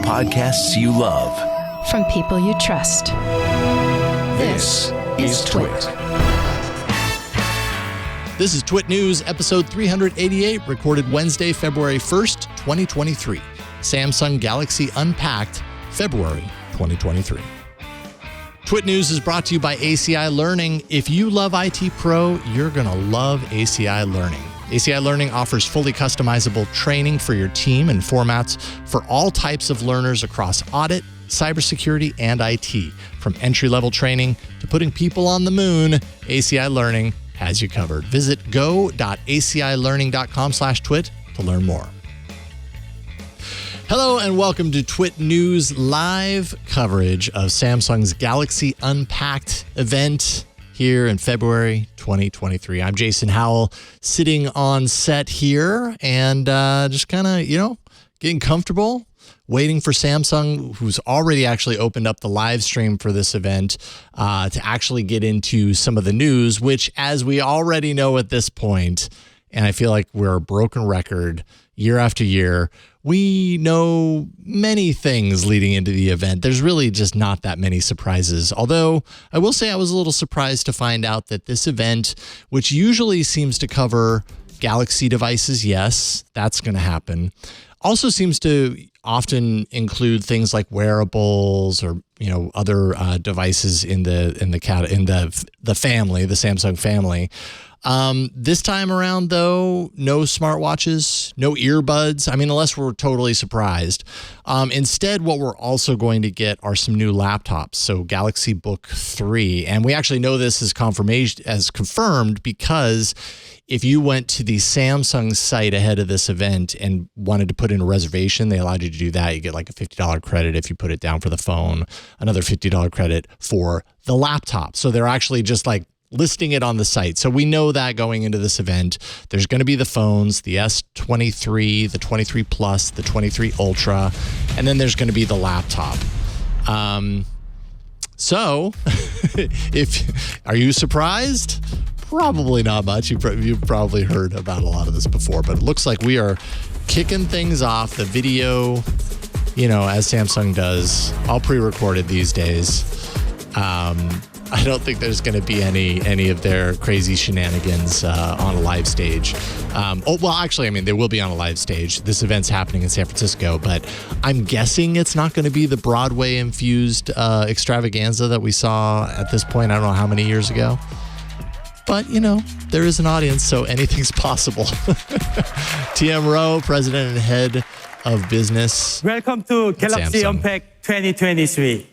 Podcasts you love. From people you trust. This is TWiT. This is TWiT News, episode 388, recorded Wednesday, February 1st, 2023. Samsung Galaxy Unpacked, February 2023. TWiT News is brought to you by ACI Learning. If you love IT Pro, you're going to love ACI Learning. ACI Learning offers fully customizable training for your team and formats for all types of learners across audit, cybersecurity, and IT. From entry-level training to putting people on the moon, ACI Learning has you covered. Visit go.acilearning.com/twit to learn more. Hello and welcome to TWiT News live coverage of Samsung's Galaxy Unpacked event here in February 2023. I'm Jason Howell, sitting on set here and just kind of, getting comfortable, waiting for Samsung, who's already actually opened up the live stream for this event, to actually get into some of the news, which, as we already know at this point, and I feel like we're a broken record year after year, we know many things leading into the event. There's really just not that many surprises. Although I will say I was a little surprised to find out that this event, which usually seems to cover Galaxy devices, yes, that's going to happen, also seems to often include things like wearables or other devices in the family, the Samsung family. This time around, though, no smartwatches, no earbuds. I mean, unless we're totally surprised. Instead, what we're also going to get are some new laptops. So Galaxy Book3, and we actually know this is confirmed because if you went to the Samsung site ahead of this event and wanted to put in a reservation, they allowed you to do that. You get like a $50 credit if you put it down for the phone, another $50 credit for the laptop. So they're actually just like listing it on the site. So we know that going into this event, there's going to be the phones, the S23, the 23 Plus, the 23 Ultra, and then there's going to be the laptop. So are you surprised? Probably not much. You've probably heard about a lot of this before, but it looks like we are kicking things off. The video, as Samsung does, all pre-recorded these days. I don't think there's going to be any of their crazy shenanigans on a live stage. They will be on a live stage. This event's happening in San Francisco, but I'm guessing it's not going to be the Broadway-infused extravaganza that we saw at this point, I don't know how many years ago. But, there is an audience, so anything's possible. TM Rowe, president and head of business. Welcome to Galaxy Unpacked 2023.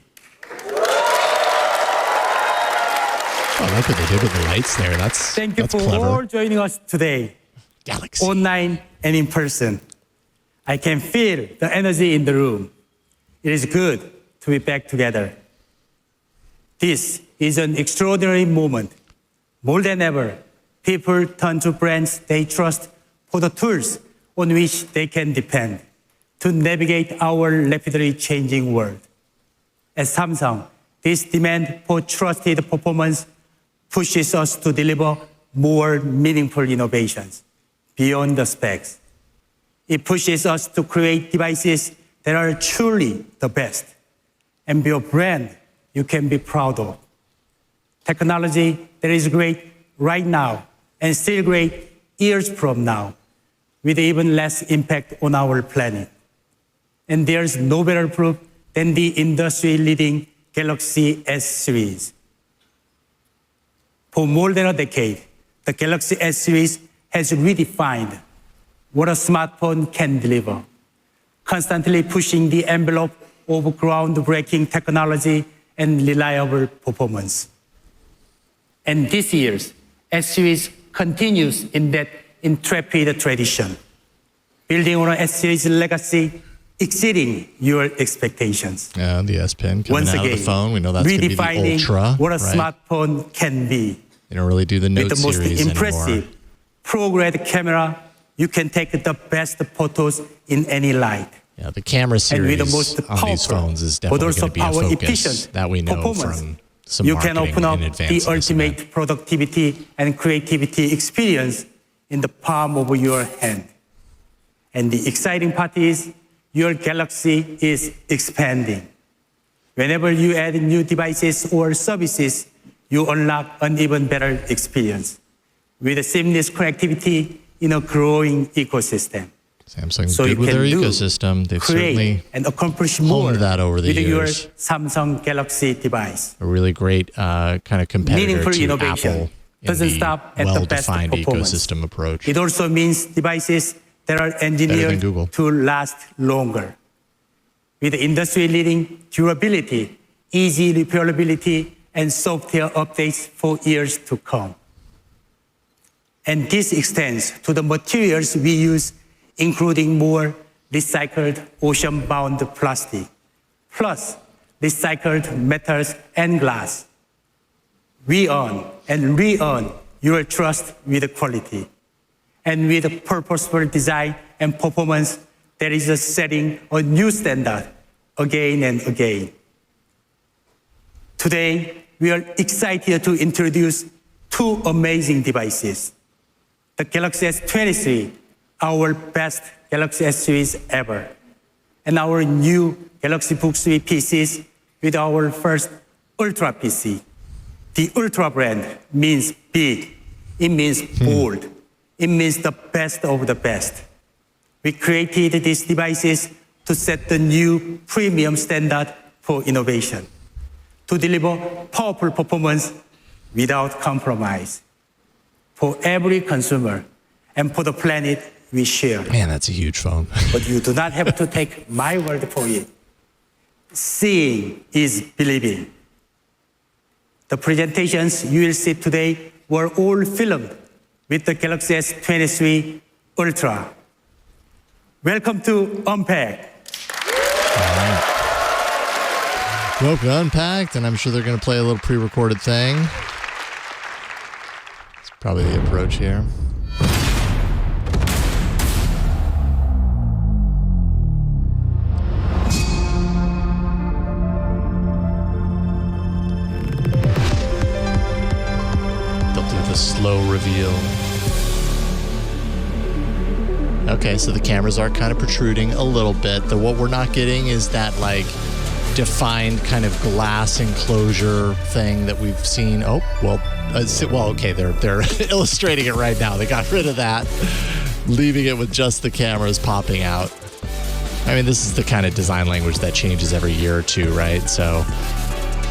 I like what they did with the lights there. Thank you for clever. all joining us today, Galaxy. online and in person. I can feel the energy in the room. It is good to be back together. This is an extraordinary moment. More than ever, people turn to brands they trust for the tools on which they can depend to navigate our rapidly changing world. At Samsung, this demand for trusted performance pushes us to deliver more meaningful innovations beyond the specs. It pushes us to create devices that are truly the best and be a brand you can be proud of. Technology that is great right now and still great years from now, with even less impact on our planet. And there's no better proof than the industry-leading Galaxy S series. For more than a decade, the Galaxy S series has redefined what a smartphone can deliver, constantly pushing the envelope of groundbreaking technology and reliable performance. And this year's S series continues in that intrepid tradition, building on a S series legacy exceeding your expectations. Yeah, the S Pen coming Once out again, of the phone. We know that's going to be the Ultra. What a right? smartphone can be. They don't really do the Note With the most series impressive anymore. pro-grade camera, you can take the best photos in any light. Yeah, the camera series on these phones is definitely going to be a focus that we know from some you can marketing open up in advance the of this event. ultimate productivity and creativity experience in the palm of your hand. And the exciting part is your Galaxy is expanding. Whenever you add new devices or services, you unlock an even better experience with a seamless connectivity in a growing ecosystem. Samsung's good with their ecosystem. They've certainly and accomplish more honed that over the with your years. Samsung Galaxy device. A really great kind of competitor Meaningful to innovation Apple in doesn't the stop at the best well-defined performance. ecosystem approach. It also means devices that are engineered to last longer. With industry-leading durability, easy repairability, and software updates for years to come. And this extends to the materials we use, including more recycled ocean-bound plastic, plus recycled metals and glass. We earn and re-earn your trust with quality and with purposeful design and performance that is setting a new standard again and again. Today, we are excited to introduce two amazing devices. The Galaxy S23, our best Galaxy S series ever, and our new Galaxy Book3 PCs with our first Ultra PC. The Ultra brand means big, it means bold, it means the best of the best. We created these devices to set the new premium standard for innovation, to deliver powerful performance without compromise for every consumer and for the planet we share. Man, that's a huge phone. But you do not have to take my word for it. Seeing is believing. The presentations you will see today were all filmed with the Galaxy S23 Ultra. Welcome to Unpacked. Welcome to Unpacked, and I'm sure they're going to play a little pre-recorded thing. It's probably the approach here. They'll do the slow reveal. Okay, so the cameras are kind of protruding a little bit. What we're not getting is that like defined kind of glass enclosure thing that we've seen. Oh, well, okay, they're illustrating it right now. They got rid of that, leaving it with just the cameras popping out. I mean, this is the kind of design language that changes every year or two, right? So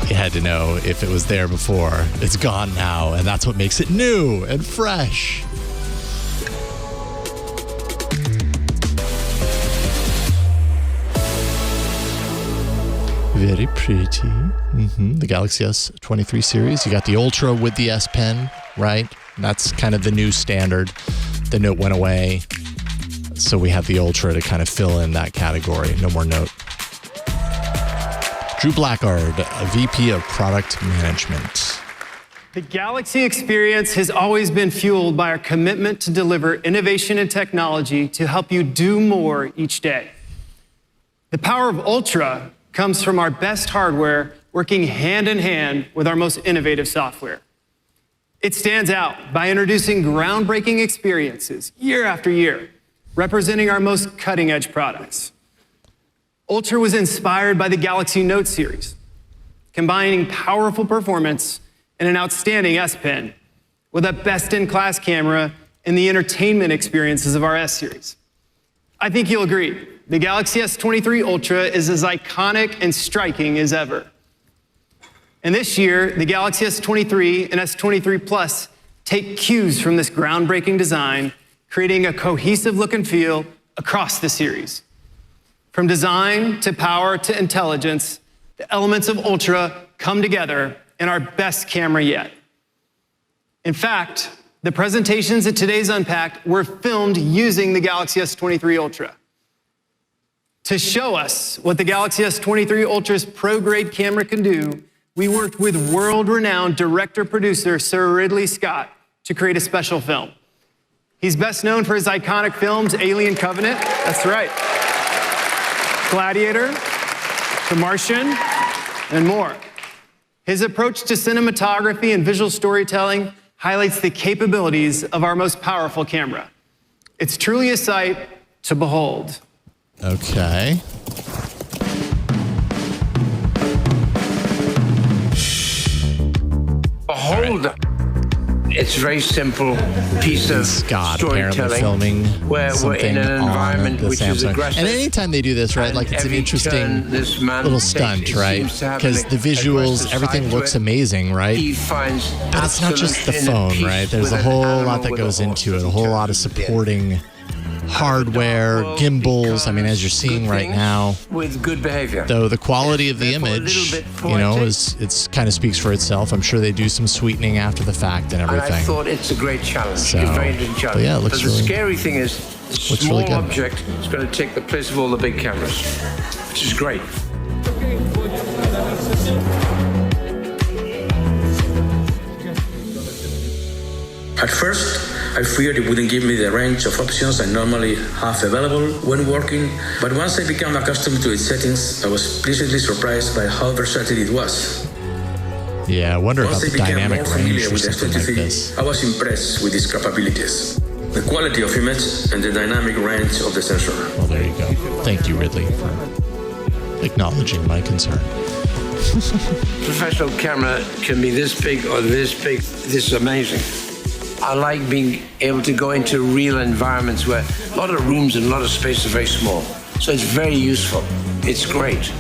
you had to know if it was there before, it's gone now, and that's what makes it new and fresh. Very pretty. The Galaxy S23 series. You got the Ultra with the S Pen, right? That's kind of the new standard. The Note went away, so we have the Ultra to kind of fill in that category. No more Note. Drew Blackard, VP of Product Management. The Galaxy experience has always been fueled by our commitment to deliver innovation and technology to help you do more each day. The power of Ultra comes from our best hardware working hand in hand with our most innovative software. It stands out by introducing groundbreaking experiences year after year, representing our most cutting-edge products. Ultra was inspired by the Galaxy Note series, combining powerful performance and an outstanding S Pen with a best-in-class camera and the entertainment experiences of our S series. I think you'll agree, the Galaxy S23 Ultra is as iconic and striking as ever. And this year, the Galaxy S23 and S23 Plus take cues from this groundbreaking design, creating a cohesive look and feel across the series. From design to power to intelligence, the elements of Ultra come together in our best camera yet. In fact, the presentations at today's Unpacked were filmed using the Galaxy S23 Ultra. To show us what the Galaxy S23 Ultra's pro-grade camera can do, we worked with world-renowned director-producer Sir Ridley Scott to create a special film. He's best known for his iconic films Alien Covenant, that's right, Gladiator, The Martian, and more. His approach to cinematography and visual storytelling highlights the capabilities of our most powerful camera. It's truly a sight to behold. Okay. Behold. It's a very simple piece of Scott apparently storytelling filming where we're in an environment which is aggressive. And anytime they do this, right, like it's an interesting little stunt, right? Because the visuals, everything looks amazing, right? But it's not just the phone, right? There's a whole lot that goes into it, a whole lot of supporting hardware, gimbals. I mean, as you're seeing right now, with good behavior. Though the quality of the image, you know, it's kind of speaks for itself. I'm sure they do some sweetening after the fact and everything. And I thought it's a great challenge. So, it's a very interesting challenge. but yeah, it looks but the really, scary thing is, the small really good. object is going to take the place of all the big cameras, which is great. At first, I feared it wouldn't give me the range of options I normally have available when working, but once I became accustomed to its settings, I was pleasantly surprised by how versatile it was. Yeah, I wonder Once about I the became dynamic more range familiar for with something like S23, this. I was impressed with its capabilities. The quality of image and the dynamic range of the sensor. Well, there you go. Thank you, Ridley, for acknowledging my concern. Professional camera can be this big or this big. This is amazing. I like being able to go into real environments where a lot of rooms and a lot of space are very small. So it's very useful. It's great.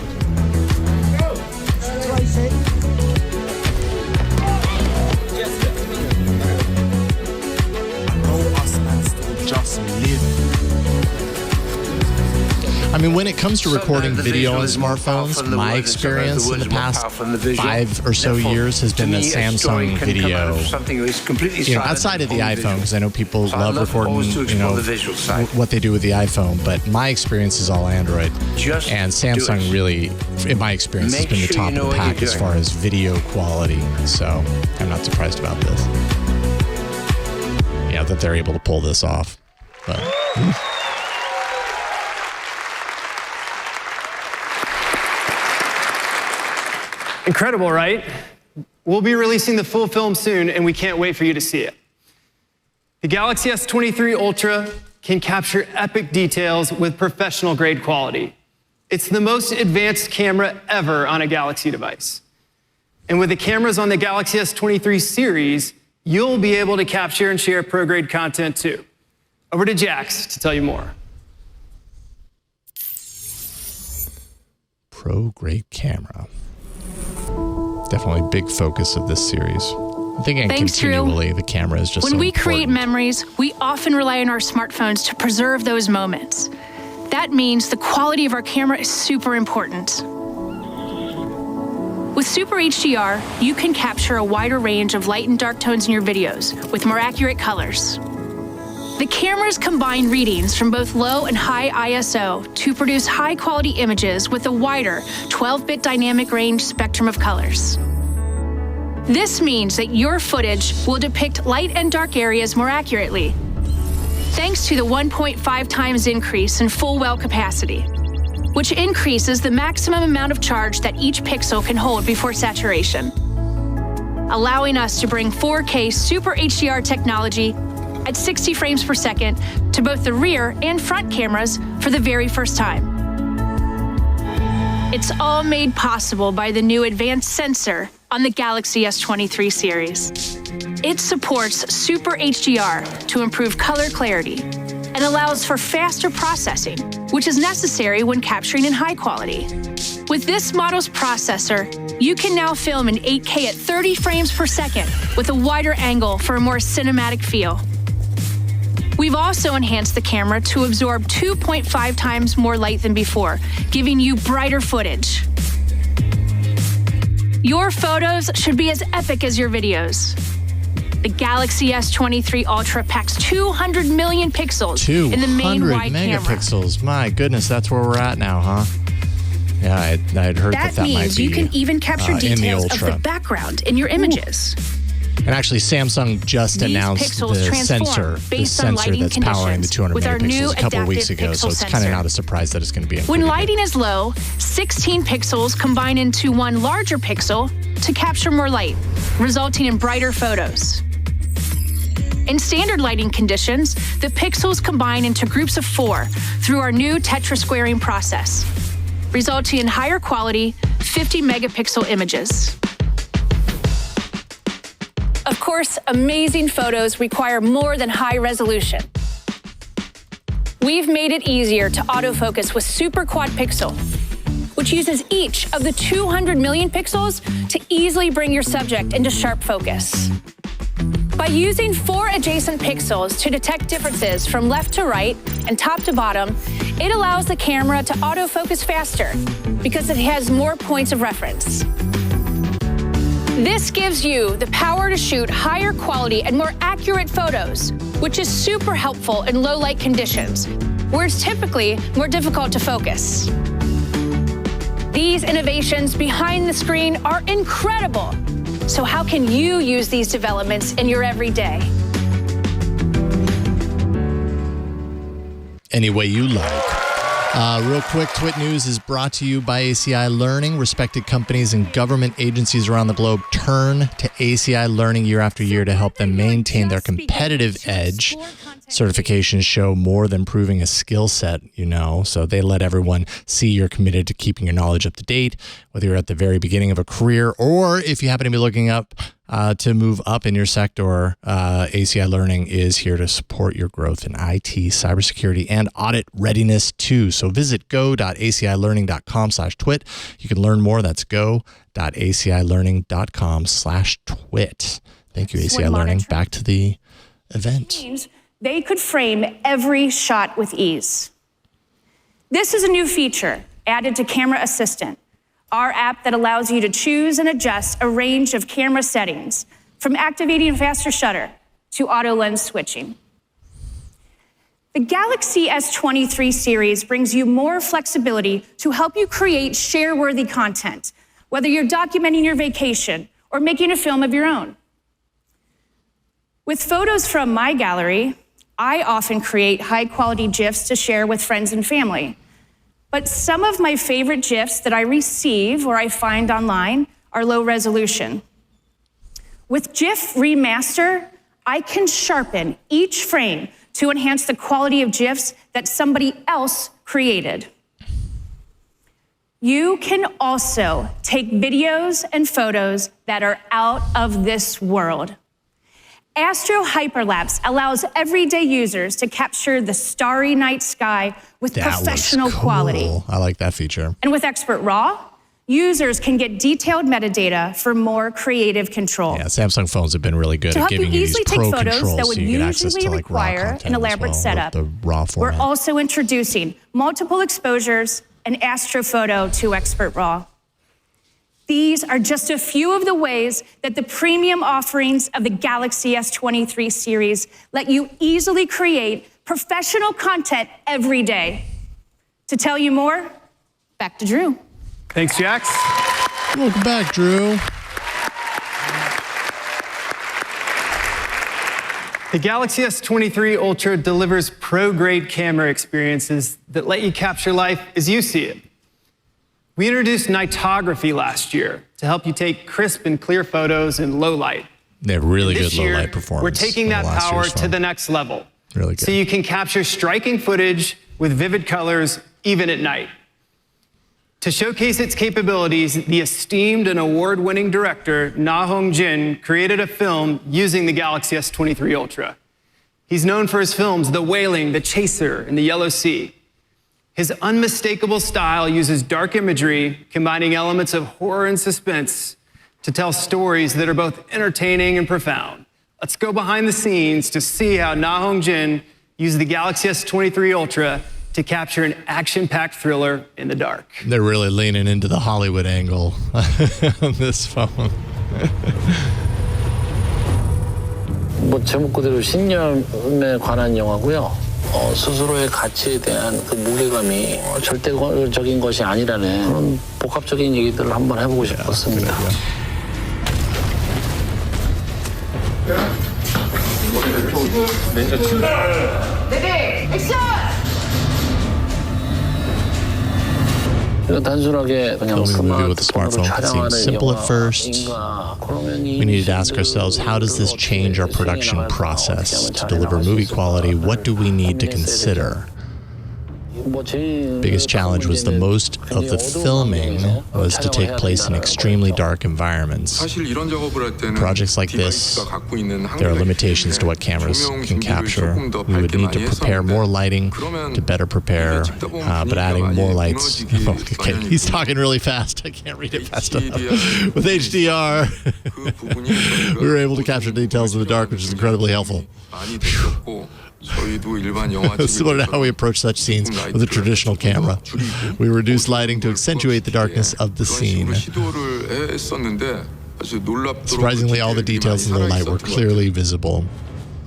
I mean, when it comes to recording video on smartphones, my experience in the past 5 or so years has been the Samsung video. You know, outside of the iPhone, because I know people love recording, you know, what they do with the iPhone, but my experience is all Android. And Samsung really, in my experience, has been the top of the pack as far as video quality. So I'm not surprised about this. Yeah, that they're able to pull this off. But. Incredible, right? We'll be releasing the full film soon, and we can't wait for you to see it. The Galaxy S23 Ultra can capture epic details with professional-grade quality. It's the most advanced camera ever on a Galaxy device. And with the cameras on the Galaxy S23 series, you'll be able to capture and share pro-grade content too. Over to Jax to tell you more. Pro-grade camera. Definitely a big focus of this series. I think continually the camera is just When we create memories, we often rely on our smartphones to preserve those moments. That means the quality of our camera is super important. With Super HDR, you can capture a wider range of light and dark tones in your videos with more accurate colors. The cameras combine readings from both low and high ISO to produce high-quality images with a wider 12-bit dynamic range spectrum of colors. This means that your footage will depict light and dark areas more accurately, thanks to the 1.5 times increase in full well capacity, which increases the maximum amount of charge that each pixel can hold before saturation, allowing us to bring 4K Super HDR technology at 60 frames per second to both the rear and front cameras for the very first time. It's all made possible by the new advanced sensor on the Galaxy S23 series. It supports Super HDR to improve color clarity and allows for faster processing, which is necessary when capturing in high quality. With this model's processor, you can now film in 8K at 30 frames per second with a wider angle for a more cinematic feel. We've also enhanced the camera to absorb 2.5 times more light than before, giving you brighter footage. Your photos should be as epic as your videos. The Galaxy S23 Ultra packs 200 million pixels in the main wide camera. 200 megapixels. My goodness, that's where we're at now, huh? Yeah, I'd heard that might be means you can even capture details of the background in your images. And actually, Samsung just announced the sensor that's powering the 200 megapixels a couple of weeks ago, so it's kind of not a surprise that it's going to be included. When lighting is low, 16 pixels combine into one larger pixel to capture more light, resulting in brighter photos. In standard lighting conditions, the pixels combine into groups of 4 through our new tetrasquaring process, resulting in higher quality 50 megapixel images. Of course, amazing photos require more than high resolution. We've made it easier to autofocus with Super Quad Pixel, which uses each of the 200 million pixels to easily bring your subject into sharp focus. By using 4 adjacent pixels to detect differences from left to right and top to bottom, it allows the camera to autofocus faster because it has more points of reference. This gives you the power to shoot higher quality and more accurate photos, which is super helpful in low light conditions, where it's typically more difficult to focus. These innovations behind the screen are incredible. So how can you use these developments in your everyday? Any way you like. Real quick, TWiT News is brought to you by ACI Learning. Respected companies and government agencies around the globe turn to ACI Learning year after year to help them maintain their competitive edge. Certifications show more than proving a skill set, so they let everyone see you're committed to keeping your knowledge up to date, whether you're at the very beginning of a career or if you happen to be looking up to move up in your sector. ACI Learning is here to support your growth in IT, cybersecurity, and audit readiness too. So visit go.acilearning.com/twit. You can learn more. That's go.acilearning.com/twit. Thank you, ACI Learning. Back to the event. They could frame every shot with ease. This is a new feature added to Camera Assistant, our app that allows you to choose and adjust a range of camera settings, from activating a faster shutter to auto lens switching. The Galaxy S23 series brings you more flexibility to help you create share-worthy content, whether you're documenting your vacation or making a film of your own. With photos from my gallery, I often create high-quality GIFs to share with friends and family. But some of my favorite GIFs that I receive or I find online are low resolution. With GIF Remaster, I can sharpen each frame to enhance the quality of GIFs that somebody else created. You can also take videos and photos that are out of this world. Astro Hyperlapse allows everyday users to capture the starry night sky with professional quality. I like that feature. And with Expert RAW, users can get detailed metadata for more creative control. Yeah, Samsung phones have been really good at giving you these pro controls that would so you get access usually to require an elaborate setup. The RAW format. We're also introducing multiple exposures and Astrophoto to Expert RAW. These are just a few of the ways that the premium offerings of the Galaxy S23 series let you easily create professional content every day. To tell you more, back to Drew. Thanks, Jax. Welcome back, Drew. The Galaxy S23 Ultra delivers pro-grade camera experiences that let you capture life as you see it. We introduced nightography last year to help you take crisp and clear photos in low light. They have really good This low year, light performance. we're taking that power to the next level. Really good. So you can capture striking footage with vivid colors even at night. To showcase its capabilities, the esteemed and award-winning director Na Hong-jin created a film using the Galaxy S23 Ultra. He's known for his films The Wailing, The Chaser, and The Yellow Sea. His unmistakable style uses dark imagery, combining elements of horror and suspense to tell stories that are both entertaining and profound. Let's go behind the scenes to see how Na Hong-jin used the Galaxy S23 Ultra to capture an action-packed thriller in the dark. They're really leaning into the Hollywood angle on this phone. 제목 그대로 신념에 관한 영화고요. 스스로의 가치에 대한 그 무게감이 절대적인 것이 아니라는 그런 복합적인 얘기들을 한번 해보고 싶었습니다. 단순하게 그냥 Filming a movie with a 스마트폰으로 smartphone can seem 촬영하는 simple at first. 영화인가? 그러면 이 We need to ask ourselves, how does this change our production process? To deliver movie quality, what do we need to consider? Biggest challenge was the most of the filming was to take place in extremely dark environments. Projects like this, there are limitations to what cameras can capture. We would need to prepare more lighting to better prepare, but adding more lights. Okay, he's talking really fast. I can't read it fast enough. With HDR, we were able to capture details in the dark, which is incredibly helpful. Similar to how we approach such scenes with a traditional camera. We reduce lighting to accentuate the darkness of the scene. Surprisingly, all the details in low light were clearly visible.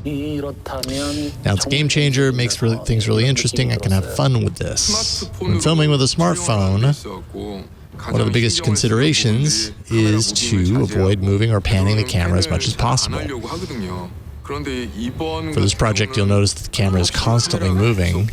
Now it's a game changer, makes things really interesting. I can have fun with this. When filming with a smartphone, one of the biggest considerations is to avoid moving or panning the camera as much as possible. For this project, you'll notice that the camera is constantly moving.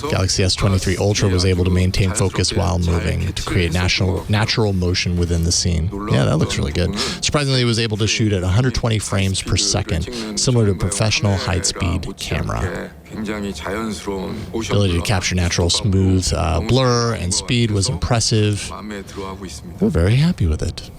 Galaxy S23 Ultra was able to maintain focus while moving to create natural motion within the scene. Yeah, that looks really good. Surprisingly, it was able to shoot at 120 frames per second, similar to a professional high-speed camera. Ability to capture natural smooth blur and speed was impressive. We're very happy with it.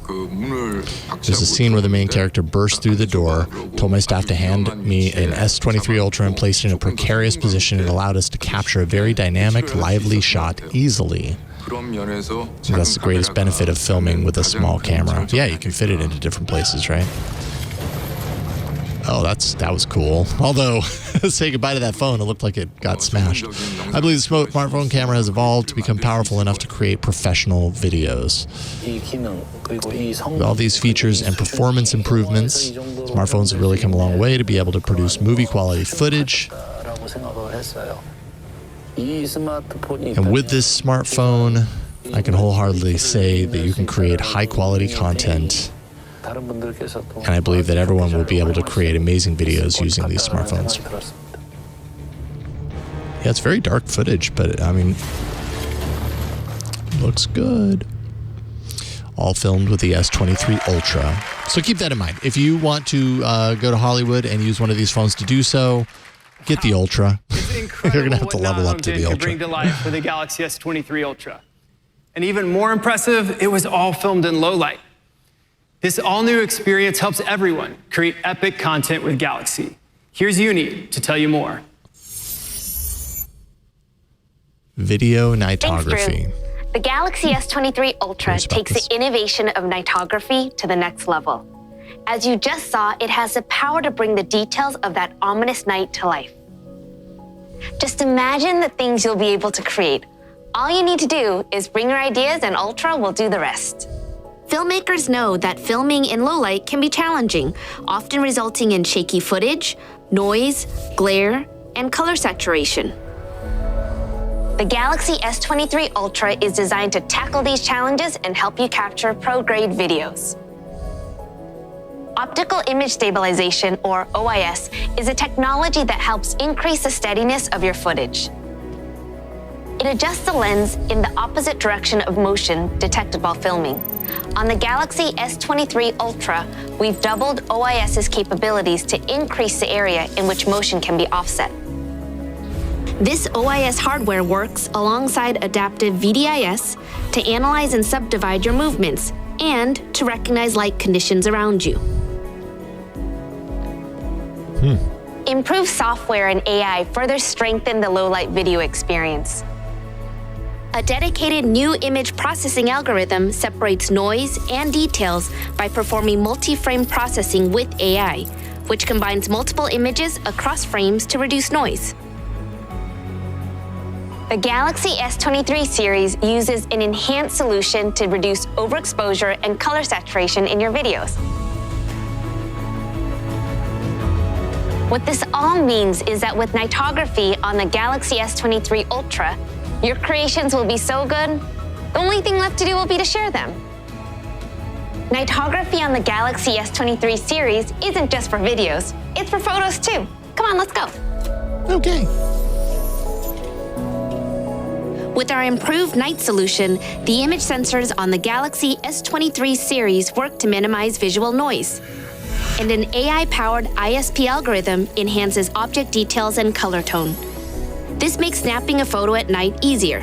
There's a scene where the main character burst through the door, told my staff to hand me an S23 Ultra and placed it in a precarious position and allowed us to capture a very dynamic, lively shot easily. That's the greatest benefit of filming with a small camera. Yeah, you can fit it into different places, right? Oh, that was cool. Although, say goodbye to that phone, it looked like it got smashed. I believe the smartphone camera has evolved to become powerful enough to create professional videos. With all these features and performance improvements, smartphones have really come a long way to be able to produce movie quality footage. And with this smartphone, I can wholeheartedly say that you can create high quality content. And I believe that everyone will be able to create amazing videos using these smartphones. Yeah, it's very dark footage, but I mean, looks good. All filmed with the S23 Ultra. So keep that in mind. If you want to go to Hollywood and use one of these phones to do so, get the Ultra. You're going to have to level up to the Ultra. Bring to life for the Galaxy S23 Ultra. And even more impressive, it was all filmed in low light. This all-new experience helps everyone create epic content with Galaxy. Here's Uni to tell you more. Video nightography. Thanks, the Galaxy S23 Ultra takes the innovation of nightography to the next level. As you just saw, it has the power to bring the details of that ominous night to life. Just imagine the things you'll be able to create. All you need to do is bring your ideas and Ultra will do the rest. Filmmakers know that filming in low light can be challenging, often resulting in shaky footage, noise, glare, and color saturation. The Galaxy S23 Ultra is designed to tackle these challenges and help you capture pro-grade videos. Optical image stabilization, or OIS, is a technology that helps increase the steadiness of your footage. It adjusts the lens in the opposite direction of motion detected while filming. On the Galaxy S23 Ultra, we've doubled OIS's capabilities to increase the area in which motion can be offset. This OIS hardware works alongside adaptive VDIS to analyze and subdivide your movements and to recognize light conditions around you. Improved software and AI further strengthen the low-light video experience. A dedicated new image processing algorithm separates noise and details by performing multi-frame processing with AI, which combines multiple images across frames to reduce noise. The Galaxy S23 series uses an enhanced solution to reduce overexposure and color saturation in your videos. What this all means is that with nightography on the Galaxy S23 Ultra, your creations will be so good, the only thing left to do will be to share them. Nightography on the Galaxy S23 series isn't just for videos, it's for photos too. Come on, let's go. Okay. With our improved night solution, the image sensors on the Galaxy S23 series work to minimize visual noise. And an AI-powered ISP algorithm enhances object details and color tone. This makes snapping a photo at night easier.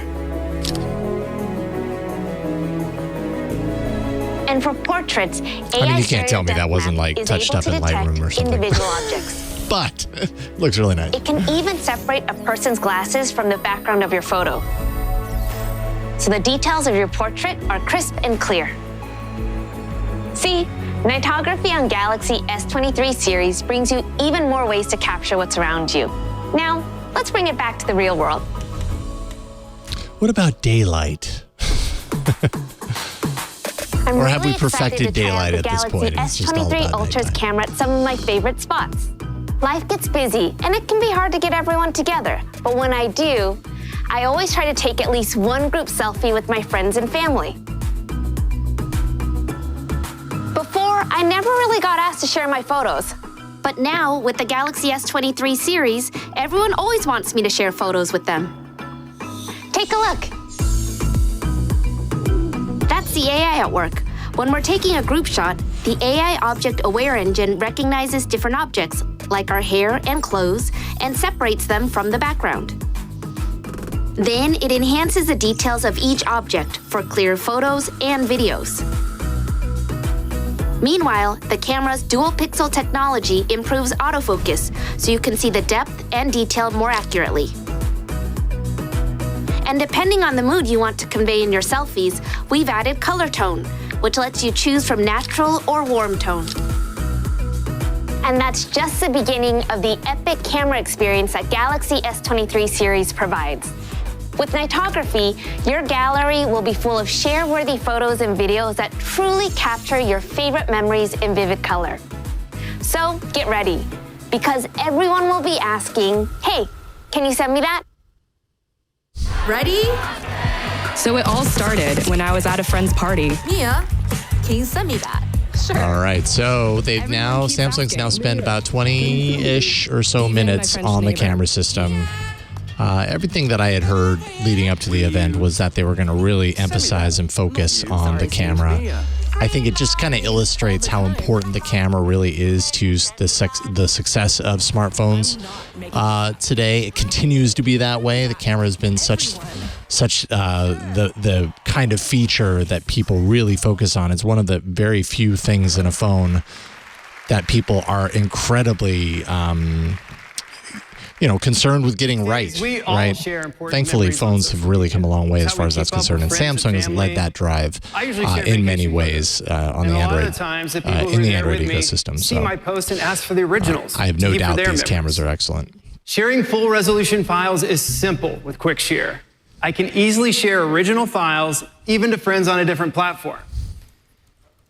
And for portraits, AI you can't tell me that wasn't like touched up in Lightroom or something. Individual objects. But it looks really nice. It can even separate a person's glasses from the background of your photo. So the details of your portrait are crisp and clear. See, nightography on Galaxy S23 series brings you even more ways to capture what's around you. Now, let's bring it back to the real world. What about daylight? Or have we perfected daylight at this point? It's just all about Ultra's nighttime. camera at some of my favorite spots. Life gets busy, and it can be hard to get everyone together. But when I do, I always try to take at least one group selfie with my friends and family. Before, I never really got asked to share my photos. But now, with the Galaxy S23 series, everyone always wants me to share photos with them. Take a look. That's the AI at work. When we're taking a group shot, the AI Object Aware Engine recognizes different objects, like our hair and clothes, and separates them from the background. Then it enhances the details of each object for clear photos and videos. Meanwhile, the camera's dual-pixel technology improves autofocus, so you can see the depth and detail more accurately. And depending on the mood you want to convey in your selfies, we've added color tone, which lets you choose from natural or warm tone. And that's just the beginning of the epic camera experience that Galaxy S23 series provides. With nightography, your gallery will be full of share-worthy photos and videos that truly capture your favorite memories in vivid color. So get ready, because everyone will be asking, hey, can you send me that? Ready? So it all started when I was at a friend's party. Mia, can you send me that? Sure. All right, so Samsung's now spent about 20-ish or so minutes on the camera system. Everything that I had heard leading up to the event was that they were going to really emphasize and focus on the camera. I think it just kind of illustrates how important the camera really is to the success of smartphones today. It continues to be that way. The camera has been such the kind of feature that people really focus on. It's one of the very few things in a phone that people are incredibly concerned with getting right. Thankfully, phones have really come a long way as far as that's concerned, and Samsung has led that drive in many ways on the Android ecosystem. See my post and ask for the originals. I have no doubt these cameras are excellent. Sharing full resolution files is simple with Quick Share. I can easily share original files, even to friends on a different platform.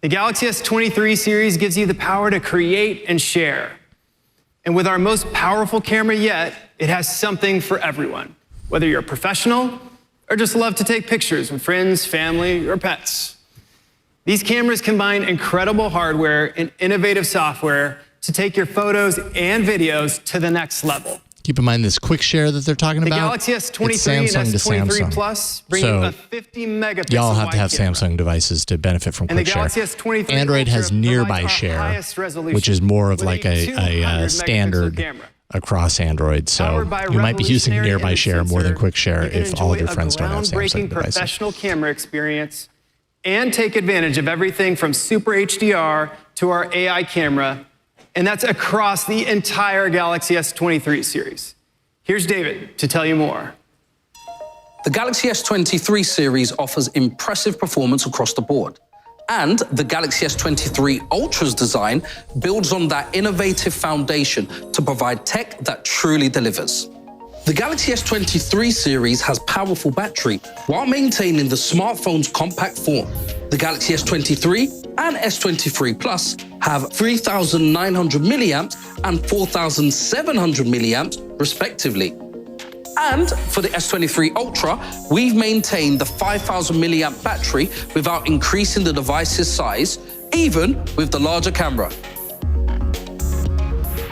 The Galaxy S23 series gives you the power to create and share. And with our most powerful camera yet, it has something for everyone, whether you're a professional or just love to take pictures with friends, family, or pets. These cameras combine incredible hardware and innovative software to take your photos and videos to the next level. Keep in mind this quick share that they're talking about. The Galaxy S23 and S23 Plus bring you a 50 megapixel y'all have to have camera. Samsung devices to benefit from quick share. S23 Android has Ultra nearby share, which is more of like a standard across Android. So you might be using nearby share more than quick share if all of your friends don't have Samsung devices. Professional camera experience and take advantage of everything from Super HDR to our AI camera. And that's across the entire Galaxy S23 series. Here's David to tell you more. The Galaxy S23 series offers impressive performance across the board. And the Galaxy S23 Ultra's design builds on that innovative foundation to provide tech that truly delivers. The Galaxy S23 series has powerful battery while maintaining the smartphone's compact form. The Galaxy S23 and S23 Plus have 3,900 milliamps and 4,700 milliamps, respectively. And for the S23 Ultra, we've maintained the 5,000 milliamp battery without increasing the device's size, even with the larger camera.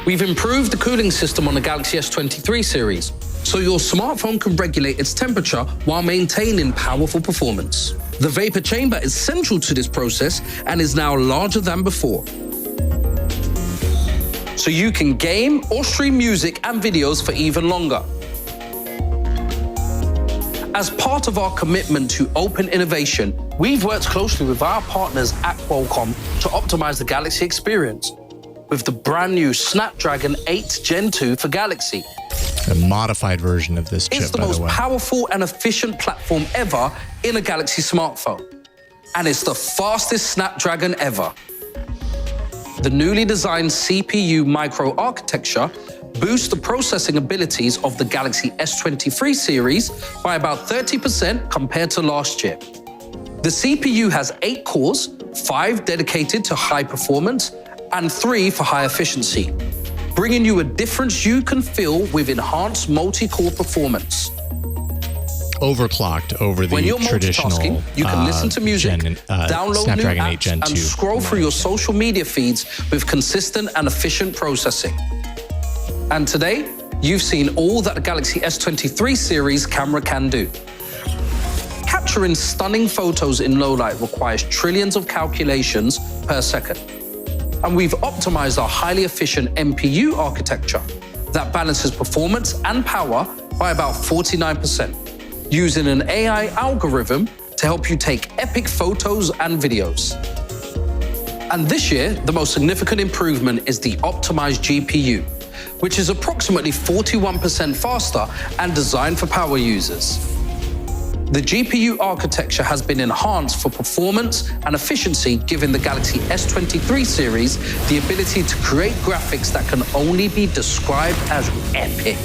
We've improved the cooling system on the Galaxy S23 series. so your smartphone can regulate its temperature while maintaining powerful performance. The vapor chamber is central to this process and is now larger than before. So you can game or stream music and videos for even longer. As part of our commitment to open innovation, we've worked closely with our partners at Qualcomm to optimize the Galaxy experience with the brand new Snapdragon 8 Gen 2 for Galaxy. A modified version of this chip, It's the by most the way. powerful and efficient platform ever in a Galaxy smartphone. And it's the fastest Snapdragon ever. The newly designed CPU microarchitecture boosts the processing abilities of the Galaxy S23 series by about 30% compared to last year. The CPU has 8 cores, 5 dedicated to high performance, and 3 for high efficiency, bringing you a difference you can feel with enhanced multi-core performance. Overclocked over the When you're traditional multitasking, you can listen to music, download Snapdragon new 8 Gen apps, 2. and scroll through your social media feeds with consistent and efficient processing. And today, you've seen all that the Galaxy S23 series camera can do. Capturing stunning photos in low light requires trillions of calculations per second. And we've optimized our highly efficient NPU architecture that balances performance and power by about 49%, using an AI algorithm to help you take epic photos and videos. And this year, the most significant improvement is the optimized GPU, which is approximately 41% faster and designed for power users. The GPU architecture has been enhanced for performance and efficiency, giving the Galaxy S23 series the ability to create graphics that can only be described as epic.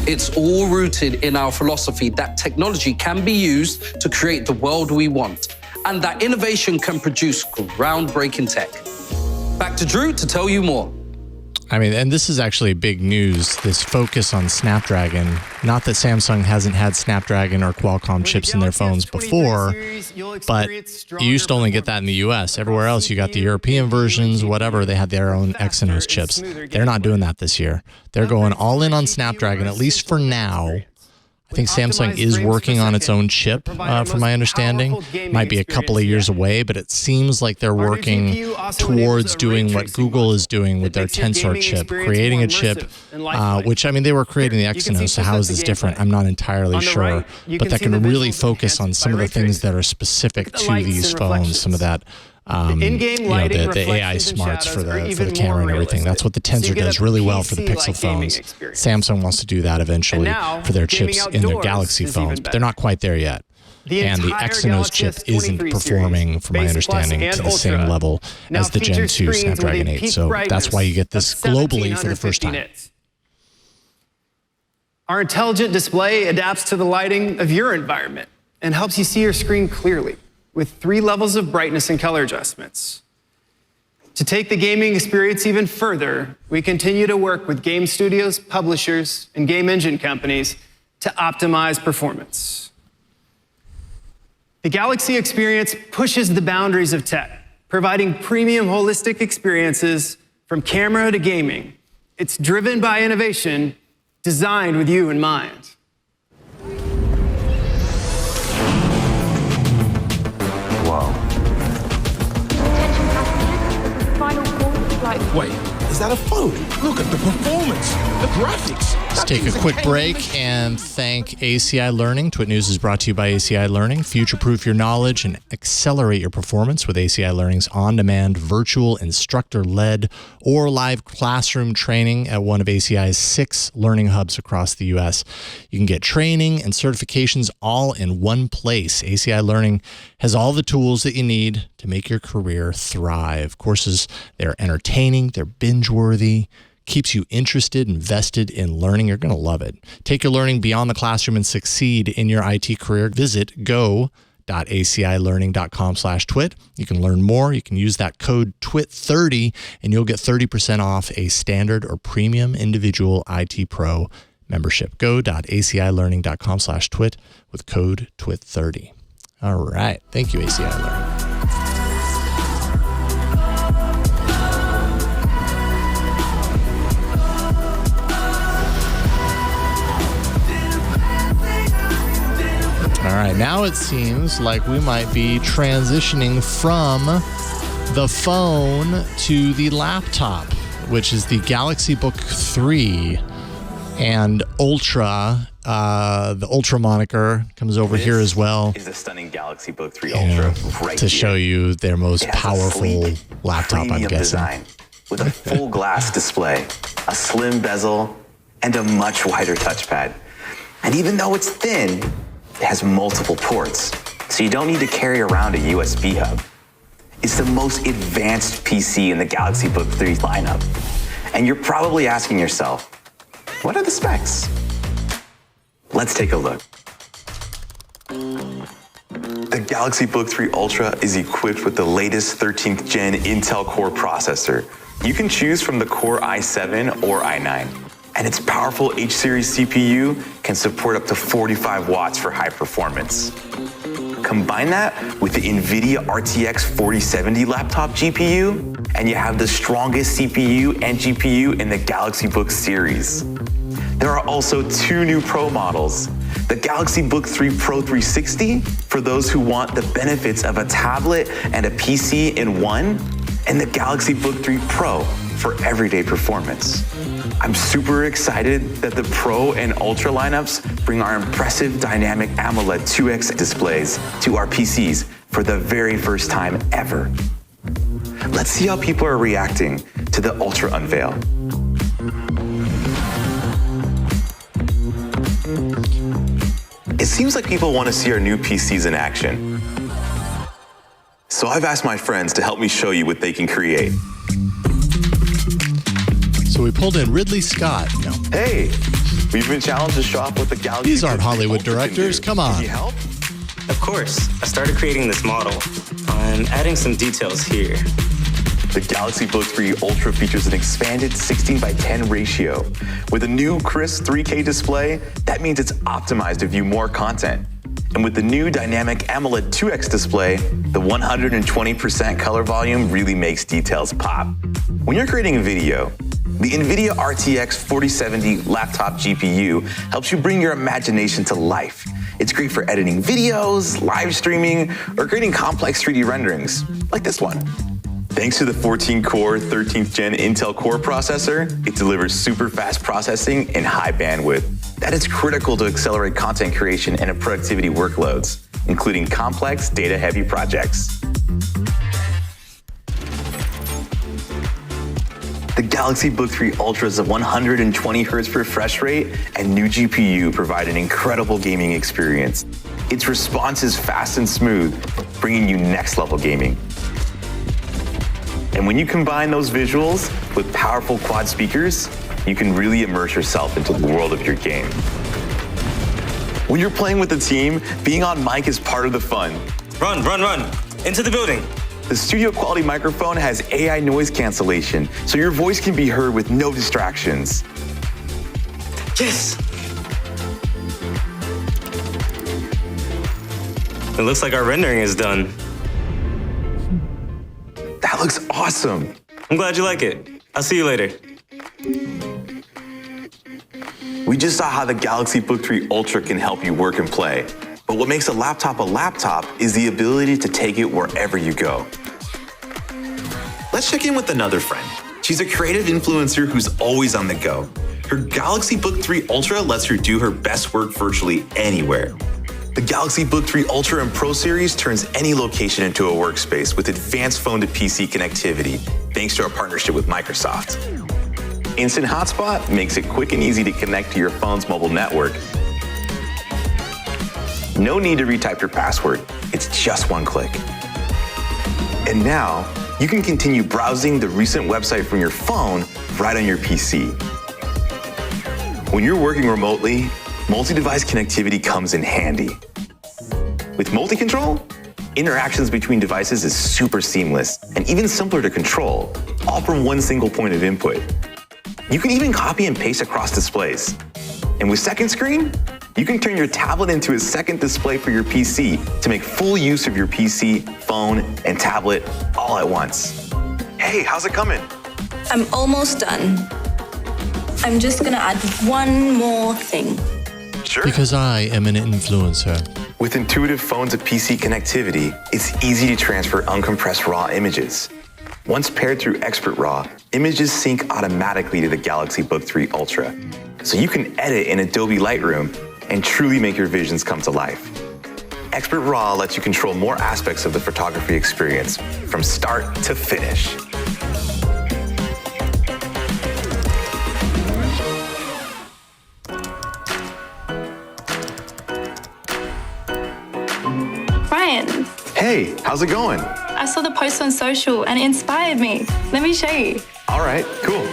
It's all rooted in our philosophy that technology can be used to create the world we want, and that innovation can produce groundbreaking tech. Back to Drew to tell you more. I mean, and this is actually big news, this focus on Snapdragon. Not that Samsung hasn't had Snapdragon or Qualcomm chips in their phones before, but you used to only get that in the US. Everywhere else, you got the European versions, whatever, they had their own Exynos chips. They're not doing that this year. They're going all in on Snapdragon, at least for now. I think Samsung is working on its own chip, from my understanding. Might be a couple of years away, but it seems like they're working towards doing what Google is doing with their Tensor chip, creating a chip, which, I mean, they were creating the Exynos, so how is this different? I'm not entirely sure, but that can really focus on some of the things that are specific to these phones, some of that, the AI smarts for the camera and everything. That's what the Tensor does really well for the Pixel phones. Samsung wants to do that eventually for their chips in their Galaxy phones, but they're not quite there yet. And the Exynos chip isn't performing, from my understanding, to the same level as the Gen 2 Snapdragon 8. So that's why you get this globally for the first time. Our intelligent display adapts to the lighting of your environment and helps you see your screen clearly, with 3 levels of brightness and color adjustments. To take the gaming experience even further, we continue to work with game studios, publishers, and game engine companies to optimize performance. The Galaxy experience pushes the boundaries of tech, providing premium holistic experiences from camera to gaming. It's driven by innovation, designed with you in mind. Wait, is that a phone? Look at the performance, the graphics. Let's take a quick break and thank ACI Learning. TWiT News is brought to you by ACI Learning. Future-proof your knowledge and accelerate your performance with ACI Learning's on-demand, virtual, instructor-led, or live classroom training at one of ACI's 6 learning hubs across the U.S. You can get training and certifications all in one place. ACI Learning has all the tools that you need to make your career thrive. Courses, they're entertaining, they're binge-worthy, keeps you interested, invested in learning. You're going to love it. Take your learning beyond the classroom and succeed in your IT career. Visit go.acilearning.com/twit. You can learn more. You can use that code TWIT30 and you'll get 30% off a standard or premium individual IT Pro membership. Go.acilearning.com/twit with code TWIT30. All right. Thank you, ACI Learning. right, now it seems like we might be transitioning from the phone to the laptop, which is the Galaxy Book3 and Ultra. The Ultra moniker comes over here as well. Is the stunning Galaxy Book3 Ultra right to show here. you their most powerful laptop, I'm guessing. Design with a full glass display, a slim bezel, and a much wider touchpad. And even though it's thin, it has multiple ports, so you don't need to carry around a USB hub. It's the most advanced PC in the Galaxy Book3 lineup. And you're probably asking yourself, what are the specs? Let's take a look. The Galaxy Book3 Ultra is equipped with the latest 13th gen Intel Core processor. You can choose from the Core i7 or i9. And its powerful H-series CPU can support up to 45 watts for high performance. Combine that with the NVIDIA RTX 4070 laptop GPU, and you have the strongest CPU and GPU in the Galaxy Book series. There are also 2 new Pro models. The Galaxy Book3 Pro 360 for those who want the benefits of a tablet and a PC in one, and the Galaxy Book3 Pro for everyday performance. I'm super excited that the Pro and Ultra lineups bring our impressive dynamic AMOLED 2X displays to our PCs for the very first time ever. Let's see how people are reacting to the Ultra unveil. It seems like people want to see our new PCs in action. So I've asked my friends to help me show you what they can create. So we pulled in Ridley Scott. No. Hey, we've been challenged to show off what the Galaxy. These aren't Hollywood directors. Come on. Can you help? Of course. I started creating this model. I'm adding some details here. The Galaxy Book3 Ultra features an expanded 16:10 ratio. With a new crisp 3K display, that means it's optimized to view more content. And with the new dynamic AMOLED 2X display, the 120% color volume really makes details pop. When you're creating a video, the NVIDIA RTX 4070 laptop GPU helps you bring your imagination to life. It's great for editing videos, live streaming, or creating complex 3D renderings, like this one. Thanks to the 14-core 13th gen Intel Core processor, it delivers super fast processing and high bandwidth. That is critical to accelerate content creation and productivity workloads, including complex, data-heavy projects. The Galaxy Book3 Ultra's 120 Hz refresh rate and new GPU provide an incredible gaming experience. Its response is fast and smooth, bringing you next-level gaming. And when you combine those visuals with powerful quad speakers, you can really immerse yourself into the world of your game. When you're playing with the team, being on mic is part of the fun. Run, run, run. Into the building. The studio quality microphone has AI noise cancellation, so your voice can be heard with no distractions. Yes! It looks like our rendering is done. That looks awesome. I'm glad you like it. I'll see you later. We just saw how the Galaxy Book3 Ultra can help you work and play. But what makes a laptop is the ability to take it wherever you go. Let's check in with another friend. She's a creative influencer who's always on the go. Her Galaxy Book3 Ultra lets her do her best work virtually anywhere. The Galaxy Book3 Ultra and Pro series turns any location into a workspace with advanced phone to PC connectivity, thanks to our partnership with Microsoft. Instant Hotspot makes it quick and easy to connect to your phone's mobile network. No need to retype your password. It's just one click. And now, you can continue browsing the recent website from your phone right on your PC. When you're working remotely, multi-device connectivity comes in handy. With multi-control, interactions between devices is super seamless and even simpler to control, all from one single point of input. You can even copy and paste across displays. And with second screen, you can turn your tablet into a second display for your PC to make full use of your PC, phone, and tablet all at once. Hey, how's it coming? I'm almost done. I'm just gonna add one more thing. Sure. Because I am an influencer. With intuitive phone to PC connectivity, it's easy to transfer uncompressed RAW images. Once paired through Expert RAW, images sync automatically to the Galaxy Book3 Ultra, so you can edit in Adobe Lightroom and truly make your visions come to life. Expert RAW lets you control more aspects of the photography experience from start to finish. Ryan. Hey, how's it going? I saw the post on social and it inspired me. Let me show you. All right, cool.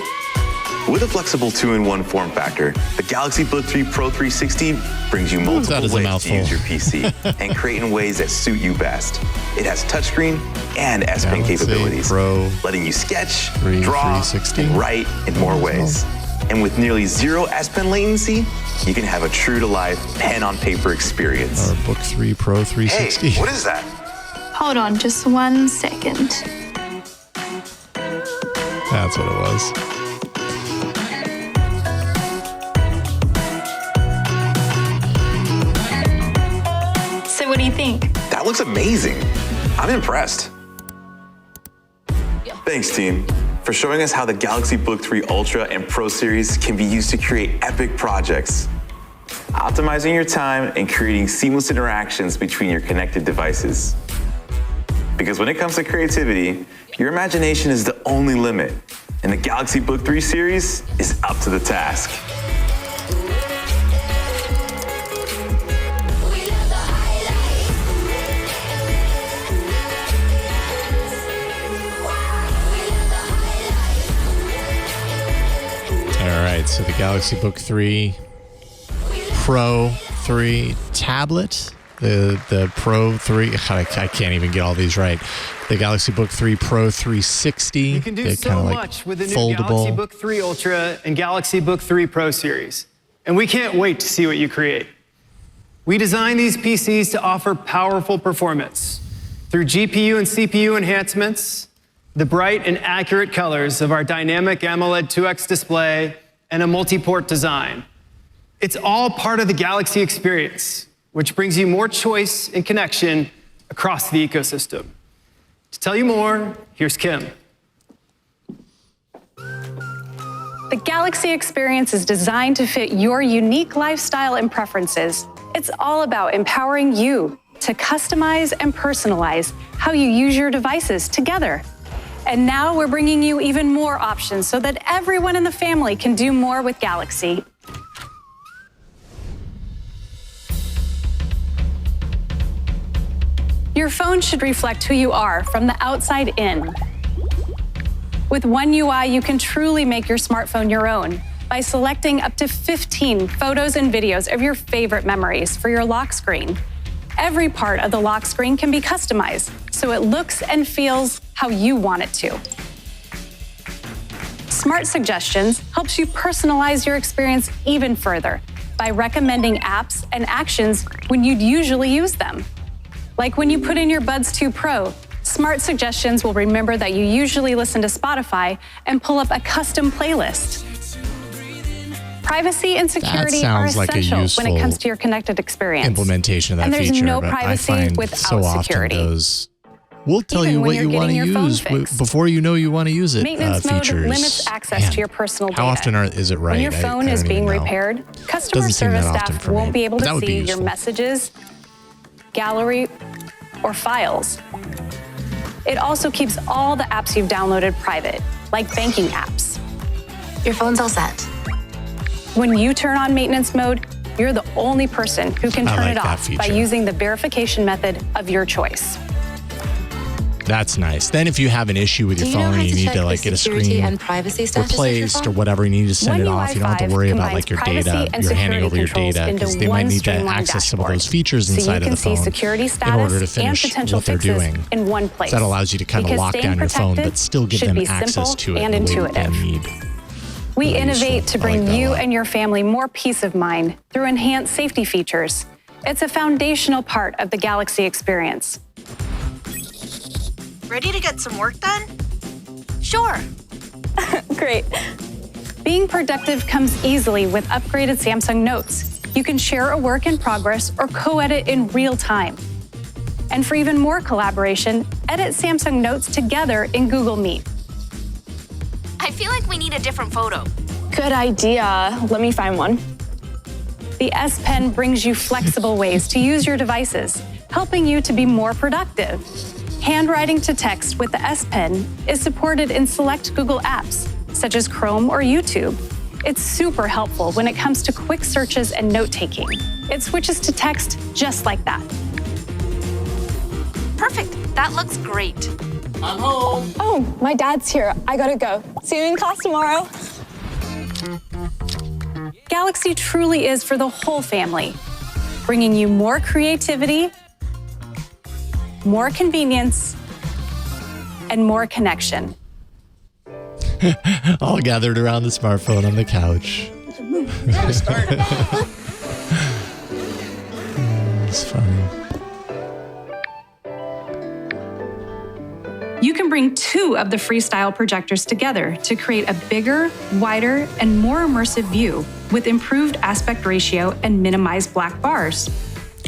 With a flexible 2-in-1 form factor, the Galaxy Book3 Pro 360 brings you multiple ways to use your PC and create in ways that suit you best. It has touchscreen and S Pen capabilities, letting you sketch, draw, and write in more ways. And with nearly zero S Pen latency, you can have a true-to-life pen-on-paper experience. Or Book3 Pro 360. Hey, what is that? Hold on, just 1 second. That's what it was. So what do you think? That looks amazing. I'm impressed. Thanks, team, for showing us how the Galaxy Book3 Ultra and Pro series can be used to create epic projects, optimizing your time and creating seamless interactions between your connected devices. Because when it comes to creativity, your imagination is the only limit, and the Galaxy Book3 series is up to the task. All right, so the Galaxy Book3 Pro 3 tablet, the Pro 3, I can't even get all these right. The Galaxy Book3 Pro 360. You can do so much with the new Galaxy Book3 Ultra and Galaxy Book3 Pro series. And we can't wait to see what you create. We designed these PCs to offer powerful performance through GPU and CPU enhancements, the bright and accurate colors of our dynamic AMOLED 2X display, and a multi-port design. It's all part of the Galaxy experience, which brings you more choice and connection across the ecosystem. To tell you more, here's Kim. The Galaxy experience is designed to fit your unique lifestyle and preferences. It's all about empowering you to customize and personalize how you use your devices together. And now we're bringing you even more options so that everyone in the family can do more with Galaxy. Your phone should reflect who you are from the outside in. With One UI, you can truly make your smartphone your own by selecting up to 15 photos and videos of your favorite memories for your lock screen. Every part of the lock screen can be customized, so it looks and feels how you want it to. Smart Suggestions helps you personalize your experience even further by recommending apps and actions when you'd usually use them. Like when you put in your Buds 2 Pro, Smart Suggestions will remember that you usually listen to Spotify and pull up a custom playlist. Privacy and security are essential when it comes to your connected experience. Implementation of that feature, and there's no but privacy I find without so often security. those will tell you what you want to use before you know you want to use it. Maintenance mode features limits access to your personal data. How often is it right? When your phone is being repaired, customer service staff won't be able to see your messages, gallery, or files. It also keeps all the apps you've downloaded private, like banking apps. Your phone's all set. When you turn on maintenance mode, you're the only person who can turn it off by using the verification method of your choice. That's nice. Then if you have an issue with your phone and you need to get a screen replaced or whatever, you need to send it off. You don't have to worry about your data, you're handing over your data, because they might need to access some of those features inside of the phone in order to finish what they're doing. In one place. So that allows you to kind of lock down your phone, but still give them access to it and the way that they intuitive. need. We innovate to bring you and your family more peace of mind through enhanced safety features. It's a foundational part of the Galaxy experience. Ready to get some work done? Sure. Great. Being productive comes easily with upgraded Samsung Notes. You can share a work in progress or co-edit in real time. And for even more collaboration, edit Samsung Notes together in Google Meet. I feel like we need a different photo. Good idea. Let me find one. The S Pen brings you flexible ways to use your devices, helping you to be more productive. Handwriting to text with the S Pen is supported in select Google apps, such as Chrome or YouTube. It's super helpful when it comes to quick searches and note-taking. It switches to text just like that. Perfect. That looks great. I'm home. Oh, my dad's here. I gotta go. See you in class tomorrow. Galaxy truly is for the whole family, bringing you more creativity, more convenience, and more connection. All gathered around the smartphone on the couch. It's funny. You can bring two of the Freestyle projectors together to create a bigger, wider, and more immersive view with improved aspect ratio and minimized black bars.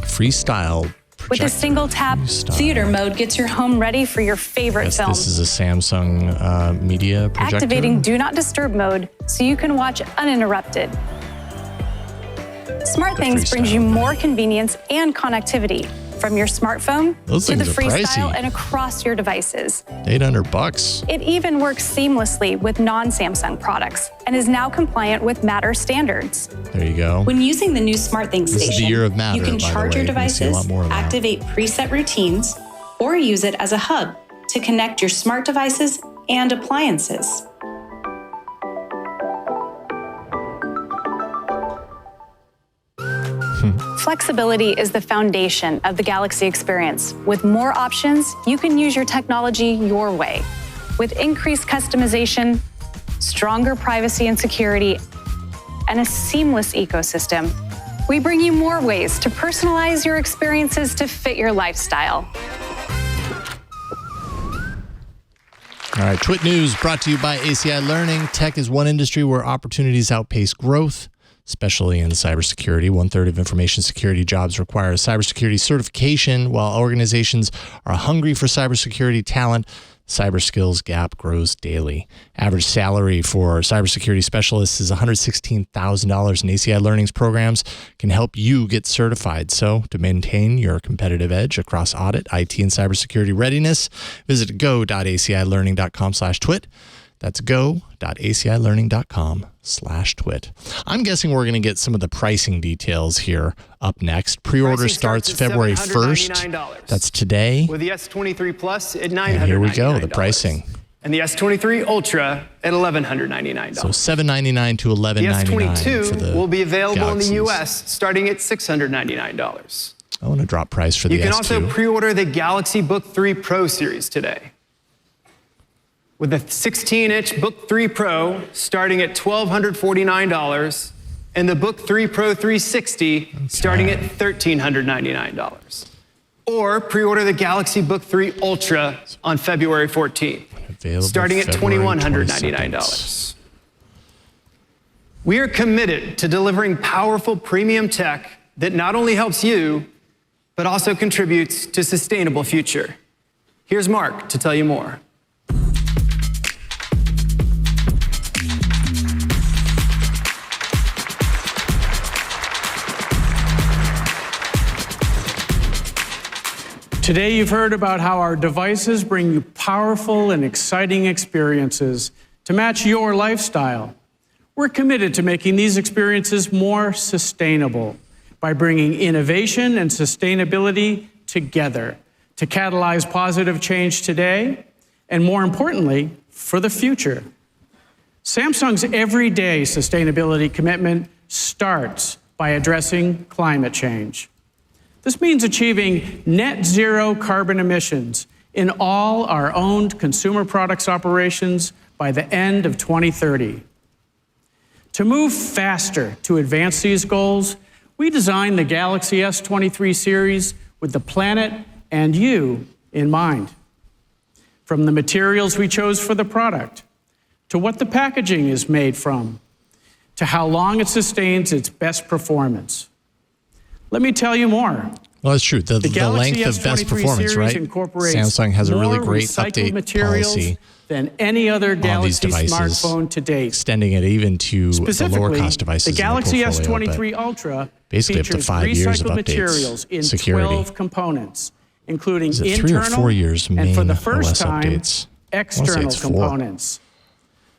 Freestyle projector. With a single tap, Theater Mode gets your home ready for your favorite film. This is a Samsung media projector. Activating Do Not Disturb mode so you can watch uninterrupted. SmartThings brings you more convenience and connectivity from your smartphone to the Freestyle and across your devices. $800. It even works seamlessly with non-Samsung products and is now compliant with Matter standards. There you go. When using the new SmartThings This station, is the year of Matter, you can by the charge way. your You're gonna see a lot devices, more of that. activate preset routines, or use it as a hub to connect your smart devices and appliances. Flexibility is the foundation of the Galaxy experience. With more options, you can use your technology your way. With increased customization, stronger privacy and security, and a seamless ecosystem, we bring you more ways to personalize your experiences to fit your lifestyle. All right, TWiT News brought to you by ACI Learning. Tech is one industry where opportunities outpace growth, especially in cybersecurity. 1/3 of information security jobs require a cybersecurity certification. While organizations are hungry for cybersecurity talent, cyber skills gap grows daily. Average salary for cybersecurity specialists is $116,000, and ACI Learning's programs can help you get certified. So to maintain your competitive edge across audit, IT, and cybersecurity readiness, visit go.acilearning.com/twit. That's go.acilearning.com/twit. I'm guessing we're going to get some of the pricing details here up next. Pre-order starts February 1st. That's today. With the S23 Plus at $999. And here we go, the pricing. And the S23 Ultra at $1,199. So $799 to $1,199. The S22 for the will be available Galaxies. in the US starting at $699. I want to drop price for the You can S2. also pre-order the Galaxy Book3 Pro series today. With the 16-inch Book3 Pro starting at $1,249 and the Book3 Pro 360 starting at $1,399. Or pre-order the Galaxy Book3 Ultra on February 14th, starting at $2,199. We are committed to delivering powerful premium tech that not only helps you, but also contributes to a sustainable future. Here's Mark to tell you more. Today, you've heard about how our devices bring you powerful and exciting experiences to match your lifestyle. We're committed to making these experiences more sustainable by bringing innovation and sustainability together to catalyze positive change today and, more importantly, for the future. Samsung's everyday sustainability commitment starts by addressing climate change. This means achieving net zero carbon emissions in all our owned consumer products operations by the end of 2030. To move faster to advance these goals, we designed the Galaxy S23 series with the planet and you in mind. From the materials we chose for the product, to what the packaging is made from, to how long it sustains its best performance. Let me tell you more. Well, that's true. The Galaxy length of best S23 performance, series right? incorporates Samsung has a really more great recycled update materials policy than any other on these Galaxy devices, smartphone to date. extending it even to the lower cost devices. The Galaxy in the portfolio, S23 Ultra basically up to features 5 years of recycled updates, materials in security. 12 components, including Is it internal 3 or 4 years and for main the first OS time, updates? I wanna say external it's 4. components.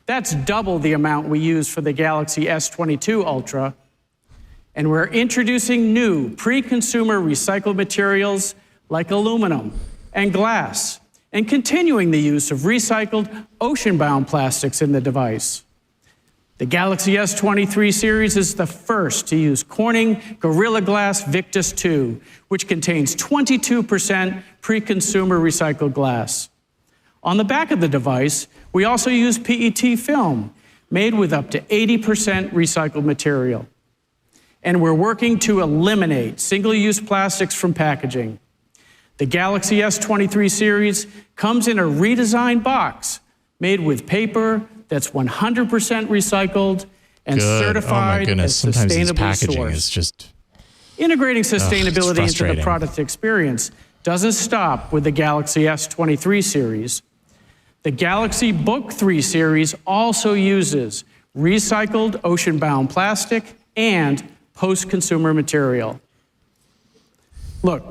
That's double the amount we use for the Galaxy S22 Ultra. And we're introducing new pre-consumer recycled materials like aluminum and glass, and continuing the use of recycled ocean-bound plastics in the device. The Galaxy S23 series is the first to use Corning Gorilla Glass Victus 2, which contains 22% pre-consumer recycled glass. On the back of the device, we also use PET film, made with up to 80% recycled material. And we're working to eliminate single-use plastics from packaging. The Galaxy S23 series comes in a redesigned box made with paper that's 100% recycled and certified as Sometimes these sustainably packaging sourced. is just Integrating sustainability into the frustrating. product experience doesn't stop with the Galaxy S23 series. The Galaxy Book3 series also uses recycled ocean-bound plastic and post-consumer material. Look,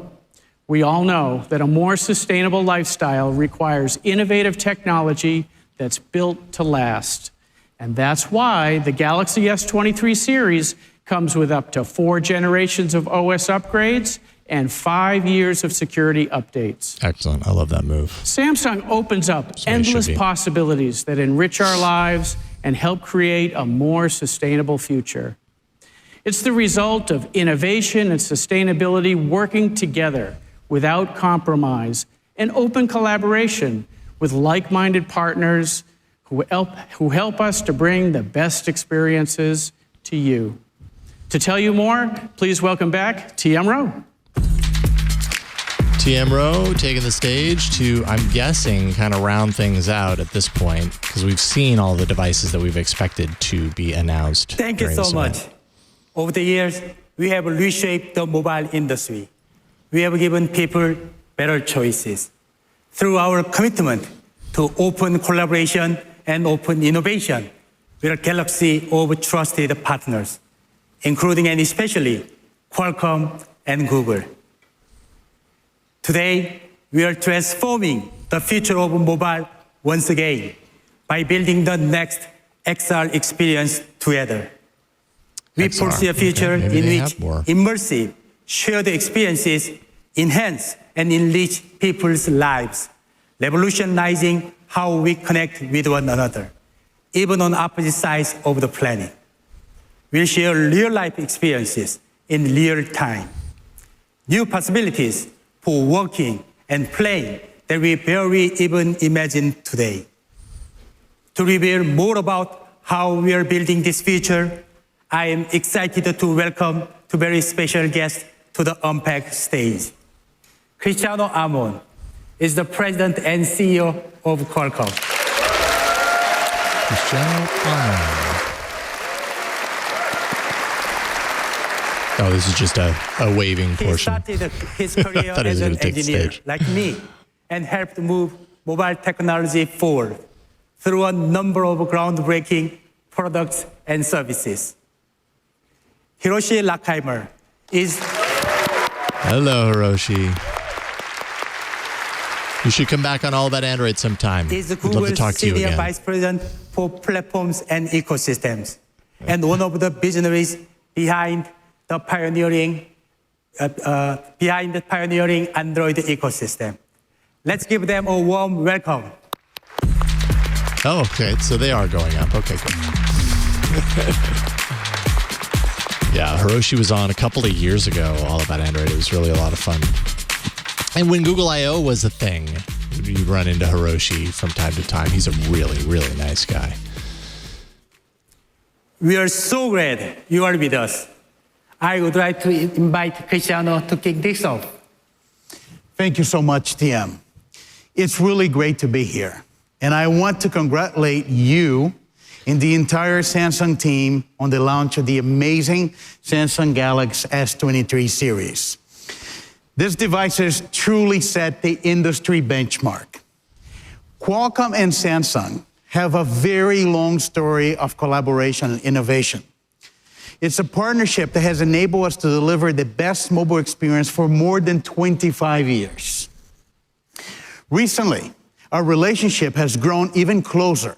we all know that a more sustainable lifestyle requires innovative technology that's built to last. And that's why the Galaxy S23 series comes with up to 4 generations of OS upgrades and 5 years of security updates. excellent. I love that move. Samsung opens up what it should endless be. possibilities that enrich our lives and help create a more sustainable future. It's the result of innovation and sustainability working together without compromise and open collaboration with like-minded partners who help us to bring the best experiences to you. To tell you more, please welcome back TM Rowe. TM Rowe taking the stage to, I'm guessing, kind of round things out at this point, because we've seen all the devices that we've expected to be announced. Thank you during so this much. event. Over the years, we have reshaped the mobile industry. We have given people better choices. Through our commitment to open collaboration and open innovation, we are a galaxy of trusted partners, including and especially Qualcomm and Google. Today, we are transforming the future of mobile once again by building the next XR experience together. We XR, foresee a future okay, maybe in they which have more. immersive, shared experiences enhance and enrich people's lives, revolutionizing how we connect with one another, even on opposite sides of the planet. We'll share real-life experiences in real time, new possibilities for working and playing that we barely even imagine today. To reveal more about how we are building this future, I am excited to welcome two very special guests to the Unpacked stage. Cristiano Amon is the president and CEO of Qualcomm. Cristiano Amon. Oh, this is just a waving He portion. started his career Thought he was as an gonna take the engineer stage. like me and helped move mobile technology forward through a number of groundbreaking products and services. Hiroshi Lackheimer is... Hello, Hiroshi. You should come back on All About Android sometime. is We'd love to Google's talk to you senior again. vice president for platforms and ecosystems, and one of the visionaries behind the pioneering Android ecosystem. Let's give them a warm welcome. Oh, okay. So they are going up. Okay, good. Yeah, Hiroshi was on a couple of years ago, All About Android. It was really a lot of fun. And when Google I.O. was a thing, you run into Hiroshi from time to time. He's a really, really nice guy. We are so glad you are with us. I would like to invite Cristiano to kick this off. Thank you so much, TM. It's really great to be here. And I want to congratulate you and the entire Samsung team on the launch of the amazing Samsung Galaxy S23 series. These devices truly set the industry benchmark. Qualcomm and Samsung have a very long story of collaboration and innovation. It's a partnership that has enabled us to deliver the best mobile experience for more than 25 years. Recently, our relationship has grown even closer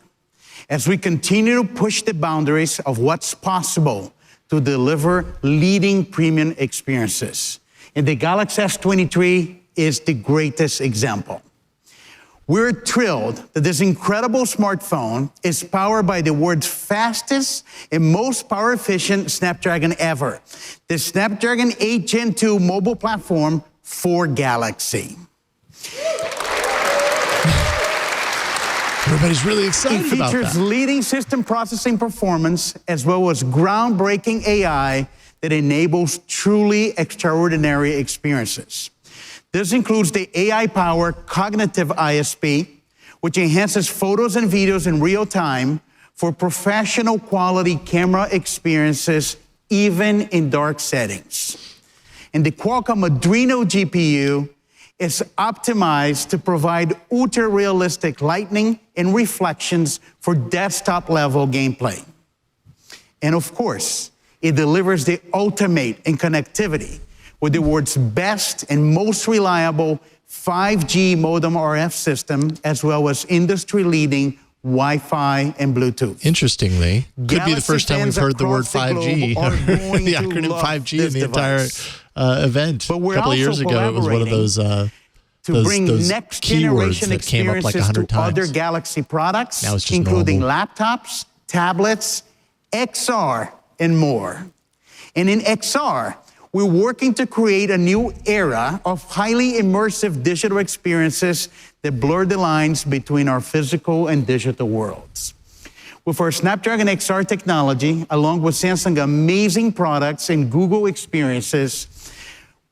as we continue to push the boundaries of what's possible to deliver leading premium experiences. And the Galaxy S23 is the greatest example. We're thrilled that this incredible smartphone is powered by the world's fastest and most power-efficient Snapdragon ever, the Snapdragon 8 Gen 2 mobile platform for Galaxy. Everybody's really excited about that. It features leading system processing performance as well as groundbreaking AI that enables truly extraordinary experiences. This includes the AI-powered Cognitive ISP, which enhances photos and videos in real time for professional quality camera experiences, even in dark settings. And the Qualcomm Adreno GPU is optimized to provide ultra-realistic lighting and reflections for desktop-level gameplay. And of course, it delivers the ultimate in connectivity with the world's best and most reliable 5G modem RF system, as well as industry-leading Wi-Fi and Bluetooth. Interestingly, could Galaxy be the first time we've heard the word 5G, the acronym 5G in the entire event. But we're a couple of years also ago, it was one of those to bring next-generation that came up like experiences 100 to times. other Galaxy products, Now it's just including normal. laptops, tablets, XR, and more. And in XR, we're working to create a new era of highly immersive digital experiences that blur the lines between our physical and digital worlds. With our Snapdragon XR technology, along with Samsung's amazing products and Google experiences,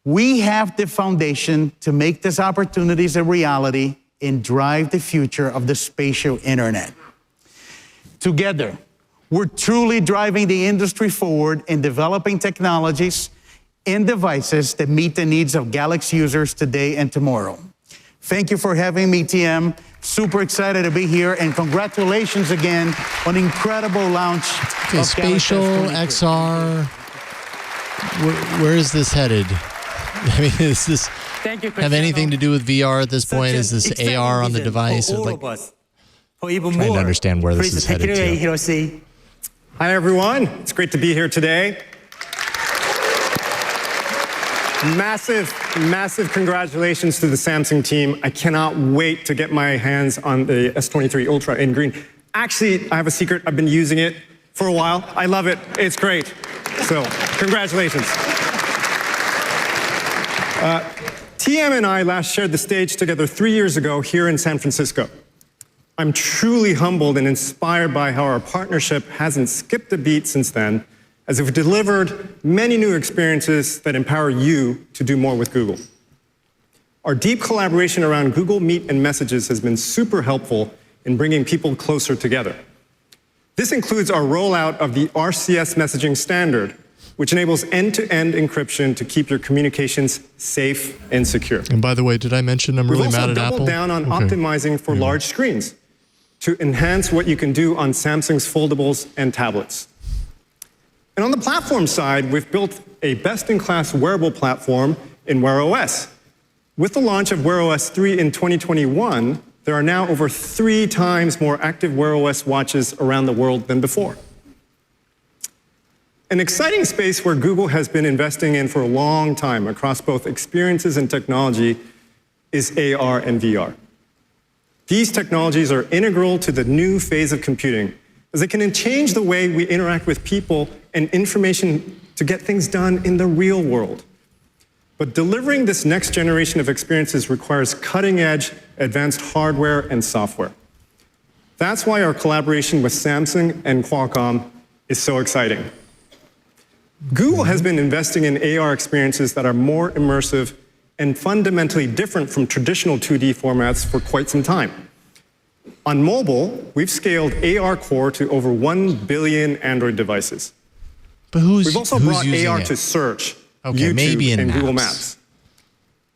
we have the foundation to make these opportunities a reality and drive the future of the spatial internet. Together, we're truly driving the industry forward in developing technologies and devices that meet the needs of Galaxy users today and tomorrow. Thank you for having me, TM. Super excited to be here, and congratulations again on incredible launch of spatial Galaxy XR. Where is this headed? I mean, is this have anything to do with VR at this point? Is this AR on the device? For all Like, of us. For even trying more, to understand where this please is take headed it away, to. Hiroshi. Hi, everyone. It's great to be here today. Massive congratulations to the Samsung team. I cannot wait to get my hands on the S23 Ultra in green. Actually, I have a secret. I've been using it for a while. I love it. It's great. So, congratulations. TM and I last shared the stage together 3 years ago here in San Francisco. I'm truly humbled and inspired by how our partnership hasn't skipped a beat since then, as we've delivered many new experiences that empower you to do more with Google. Our deep collaboration around Google Meet and Messages has been super helpful in bringing people closer together. This includes our rollout of the RCS messaging standard, which enables end-to-end encryption to keep your communications safe and secure. and by the way, did I mention I'm really mad at Apple? We've also doubled down on optimizing for large screens to enhance what you can do on Samsung's foldables and tablets. And on the platform side, we've built a best-in-class wearable platform in Wear OS. With the launch of Wear OS 3 in 2021, there are now over 3 times more active Wear OS watches around the world than before. An exciting space where Google has been investing in for a long time across both experiences and technology is AR and VR. These technologies are integral to the new phase of computing, as they can change the way we interact with people and information to get things done in the real world. But delivering this next generation of experiences requires cutting-edge, advanced hardware and software. That's why our collaboration with Samsung and Qualcomm is so exciting. Google has been investing in AR experiences that are more immersive and fundamentally different from traditional 2D formats for quite some time. On mobile, we've scaled AR Core to over 1 billion Android devices. But we've also brought AR to search, YouTube, maybe in and Google Maps. Maps.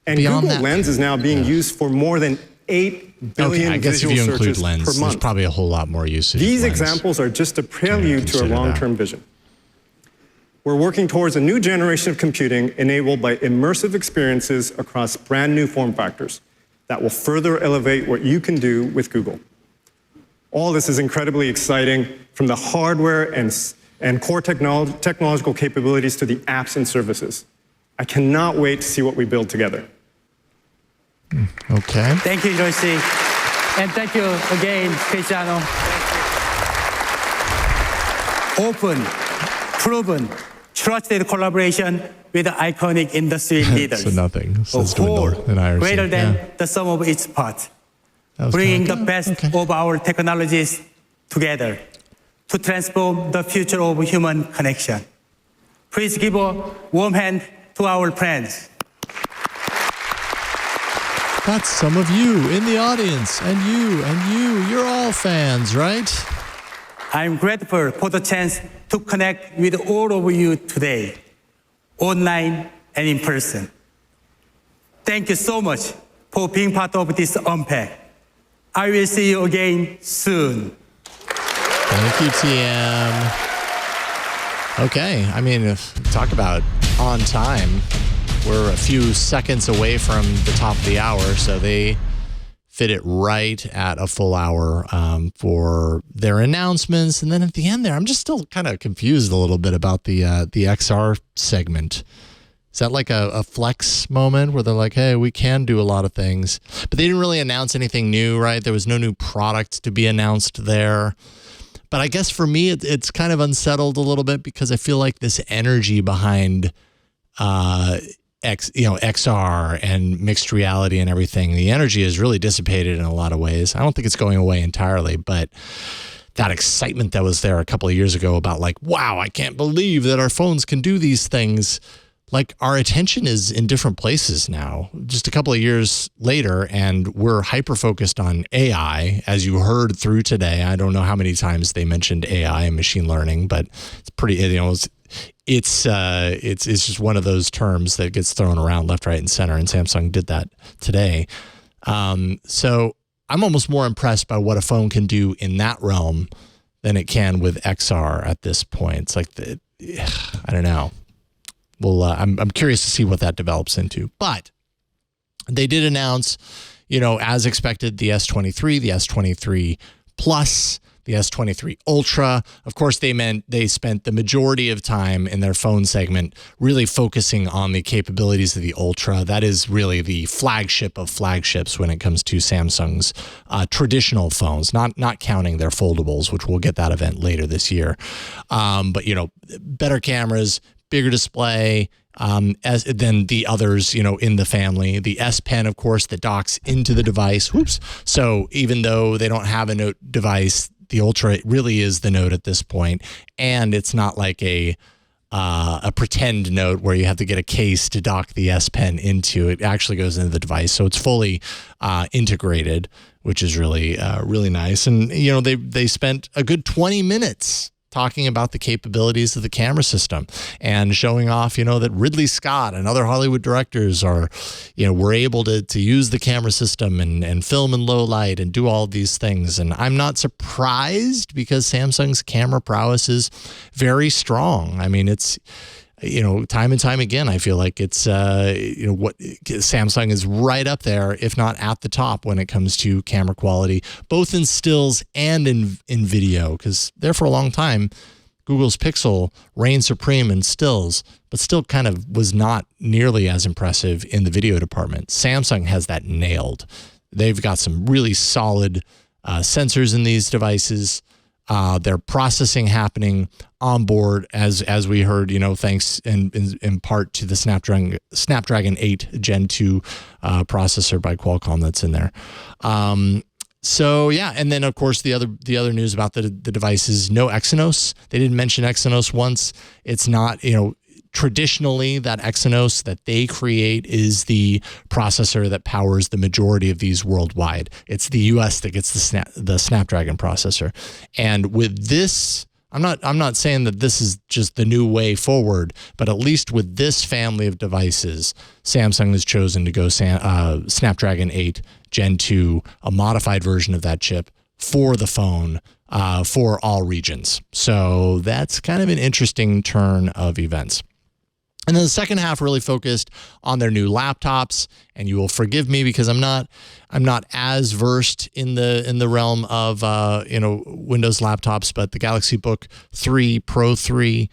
And Beyond Google that, Lens is now being used for more than 8 billion I guess if visual you include searches Lens, per there's month. probably a whole lot more usage. These of Lens. examples are just a prelude to our consider long-term vision. We're working towards a new generation of computing enabled by immersive experiences across brand new form factors that will further elevate what you can do with Google. All this is incredibly exciting, from the hardware and core technological capabilities to the apps and services. I cannot wait to see what we build together. Okay. Thank you, Hiroshi. And thank you again, Cristiano. Open, proven, trusted collaboration with iconic industry leaders. So nothing says to whole an IRC. greater than the sum of its parts. Bringing the best of our technologies together to transform the future of human connection. Please give a warm hand to our friends. That's some of you in the audience, and you. You're all fans, right? I'm grateful for the chance to connect with all of you today, online and in person. Thank you so much for being part of this Unpacked. I will see you again soon. Thank you, TM. Okay, I mean, talk about on time. We're a few seconds away from the top of the hour, so they fit it right at a full hour for their announcements. And then at the end there, I'm just still kind of confused a little bit about the XR segment. Is that like a flex moment where they're like, hey, we can do a lot of things, but they didn't really announce anything new, right? There was no new product to be announced there. But I guess for me, it's kind of unsettled a little bit because I feel like this energy behind XR and mixed reality and everything, the energy is really dissipated in a lot of ways. I don't think it's going away entirely, but that excitement that was there a couple of years ago about like, wow, I can't believe that our phones can do these things. Like, our attention is in different places now, just a couple of years later, and we're hyper-focused on AI, as you heard through today. I don't know how many times they mentioned AI and machine learning, but it's pretty, it's just one of those terms that gets thrown around left, right, and center, and Samsung did that today. So I'm almost more impressed by what a phone can do in that realm than it can with XR at this point. It's like, I don't know. Well, I'm curious to see what that develops into. But they did announce, as expected, the S23, the S23 Plus, the S23 Ultra. Of course, they spent the majority of time in their phone segment really focusing on the capabilities of the Ultra. That is really the flagship of flagships when it comes to Samsung's traditional phones, not counting their foldables, which we'll get that event later this year. But, better cameras, bigger display than the others, in the family. The S Pen, of course, that docks into the device. Whoops. So even though they don't have a Note device, the Ultra really is the Note at this point, and it's not like a pretend Note where you have to get a case to dock the S Pen into. It actually goes into the device, so it's fully integrated, which is really really nice. And they spent a good 20 minutes talking about the capabilities of the camera system and showing off, that Ridley Scott and other Hollywood directors were able to use the camera system and film in low light and do all these things. And I'm not surprised because Samsung's camera prowess is very strong. I mean, it's, time and time again, I feel like it's, what Samsung is right up there, if not at the top when it comes to camera quality, both in stills and in video, because there for a long time, Google's Pixel reigned supreme in stills, but still kind of was not nearly as impressive in the video department. Samsung has that nailed. They've got some really solid sensors in these devices. Their processing happening on board, as we heard, thanks in part to the Snapdragon 8 Gen 2 processor by Qualcomm that's in there. So yeah, and then of course the other news about the device is no Exynos. They didn't mention Exynos once. It's not, traditionally, that Exynos that they create is the processor that powers the majority of these worldwide. It's the US that gets the Snapdragon processor. And with this, I'm not saying that this is just the new way forward, but at least with this family of devices, Samsung has chosen to go Snapdragon 8 Gen 2, a modified version of that chip for the phone, for all regions. So that's kind of an interesting turn of events. And then the second half really focused on their new laptops, and you will forgive me because I'm not as versed in the realm of Windows laptops, but the Galaxy Book3 Pro 3,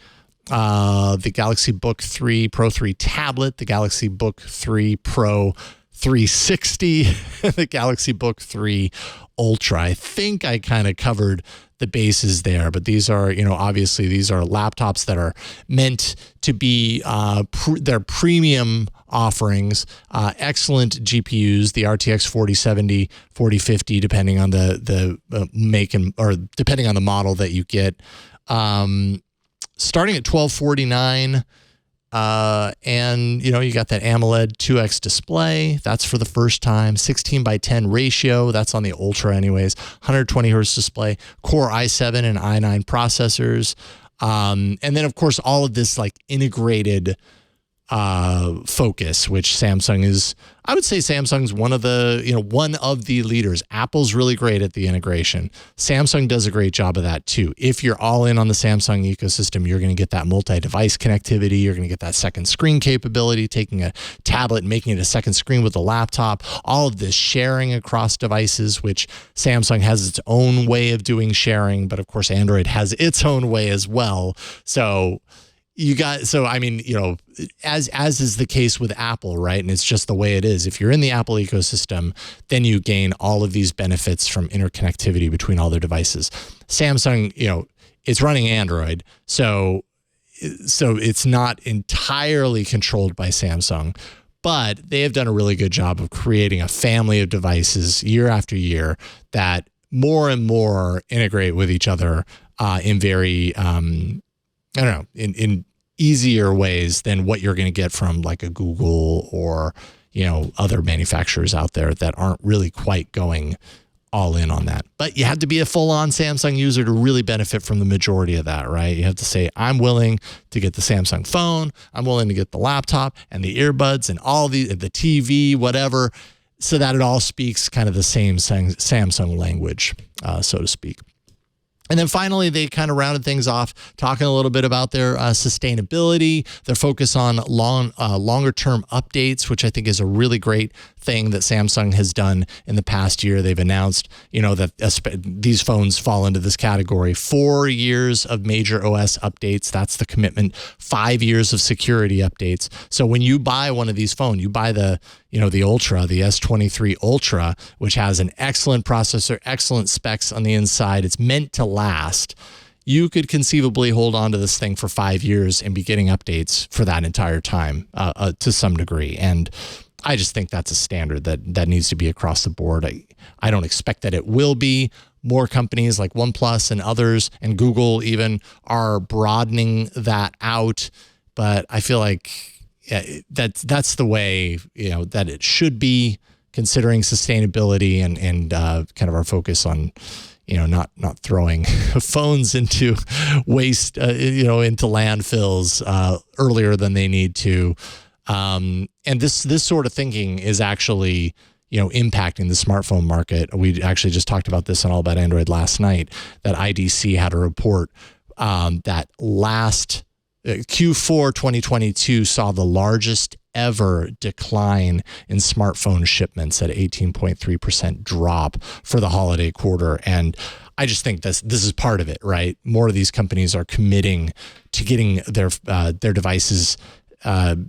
the Galaxy Book3 Pro 3 tablet, the Galaxy Book3 Pro 360, the Galaxy Book3 Ultra. I think I kind of covered the bases there, but these are, obviously these are laptops that are meant to be their premium offerings, excellent GPUs, the RTX 4070, 4050, depending on the make or depending on the model that you get, starting at $1,249. And you got that AMOLED 2X display. That's for the first time. 16:10 ratio. That's on the Ultra anyways. 120 hertz display. Core i7 and i9 processors. And then of course all of this like integrated focus, which Samsung is, I would say Samsung's one of the leaders. Apple's really great at the integration. Samsung does a great job of that too. If you're all in on the Samsung ecosystem, you're going to get that multi-device connectivity. You're going to get that second screen capability, taking a tablet and making it a second screen with a laptop, all of this sharing across devices, which Samsung has its own way of doing sharing, but of course Android has its own way as well. So as is the case with Apple, right? And it's just the way it is. If you're in the Apple ecosystem, then you gain all of these benefits from interconnectivity between all their devices. Samsung, it's running Android, so it's not entirely controlled by Samsung, but they have done a really good job of creating a family of devices year after year that more and more integrate with each other in very in easier ways than what you're going to get from like a Google or, other manufacturers out there that aren't really quite going all in on that. But you have to be a full-on Samsung user to really benefit from the majority of that, right? You have to say, I'm willing to get the Samsung phone, I'm willing to get the laptop and the earbuds and all the TV, whatever, so that it all speaks kind of the same Samsung language, so to speak. And then finally, they kind of rounded things off, talking a little bit about their sustainability, their focus on longer-term updates, which I think is a really great thing that Samsung has done in the past year. They've announced, that these phones fall into this category. 4 years of major OS updates. That's the commitment. 5 years of security updates. So when you buy one of these phones, you buy the Ultra, the S23 Ultra, which has an excellent processor, excellent specs on the inside. It's meant to last. You could conceivably hold on to this thing for 5 years and be getting updates for that entire time to some degree. And I just think that's a standard that needs to be across the board. I don't expect that it will be. More companies like OnePlus and others and Google even are broadening that out. But I feel like that's the way that it should be, considering sustainability and kind of our focus on not throwing phones into waste into landfills earlier than they need to, and this sort of thinking is actually impacting the smartphone market. We actually just talked about this on All About Android last night, that IDC had a report that last Q4 2022 saw the largest ever decline in smartphone shipments at 18.3% drop for the holiday quarter. And I just think this is part of it, right? More of these companies are committing to getting their devices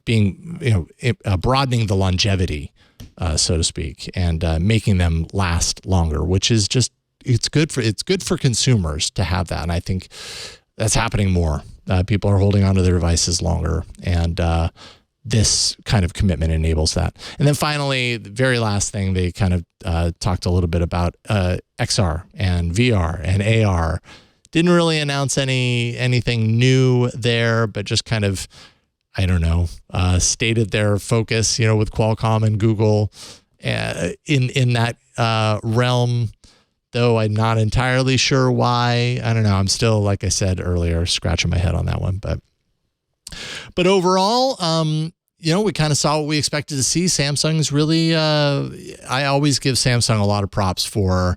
being, broadening the longevity, so to speak, and making them last longer, which is just, it's good for consumers to have that. And I think that's happening more. People are holding onto their devices longer, and this kind of commitment enables that. And then finally, the very last thing, they kind of talked a little bit about XR and VR and AR. Didn't really announce anything new there, but just kind of I don't know, stated their focus, with Qualcomm and Google in that realm, though I'm not entirely sure why. I don't know. I'm still, like I said earlier, scratching my head on that one. But overall, we kind of saw what we expected to see. Samsung's really, I always give Samsung a lot of props for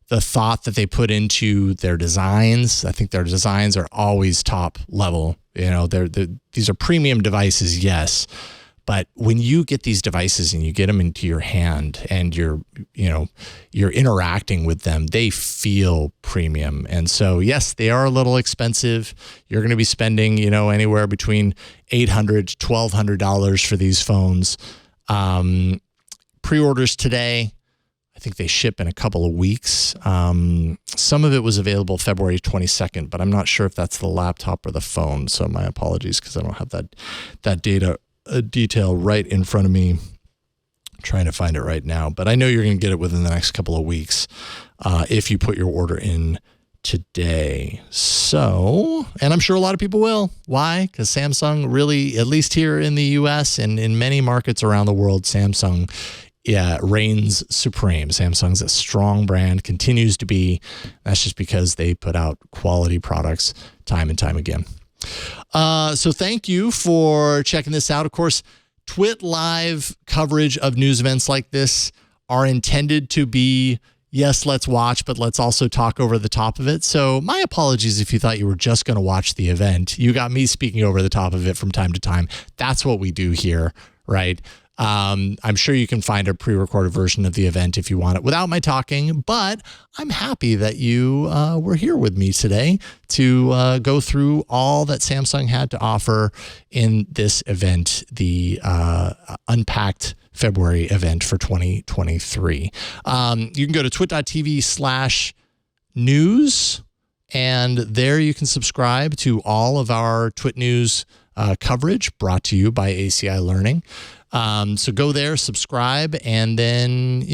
the thought that they put into their designs. I think their designs are always top level. These are premium devices, yes. But when you get these devices and you get them into your hand and you're interacting with them, they feel premium. And so, yes, they are a little expensive. You're going to be spending, anywhere between $800 to $1,200 for these phones. Pre-orders today, I think they ship in a couple of weeks. Some of it was available February 22nd, but I'm not sure if that's the laptop or the phone. So my apologies because I don't have that detail right in front of me. I'm trying to find it right now, but I know you're going to get it within the next couple of weeks if you put your order in today. So, and I'm sure a lot of people will. Why? Because Samsung really, at least here in the US and in many markets around the world, Samsung reigns supreme. Samsung's a strong brand, continues to be. That's just because they put out quality products time and time again. So thank you for checking this out. Of course, TWiT live coverage of news events like this are intended to be, yes, let's watch, but let's also talk over the top of it. So my apologies if you thought you were just going to watch the event. You got me speaking over the top of it from time to time. That's what we do here, right? I'm sure you can find a pre-recorded version of the event if you want it without my talking, but I'm happy that you were here with me today to go through all that Samsung had to offer in this event, the Unpacked February event for 2023. You can go to twit.tv/news, and there you can subscribe to all of our TWiT news coverage brought to you by ACI Learning. So go there, subscribe, and then,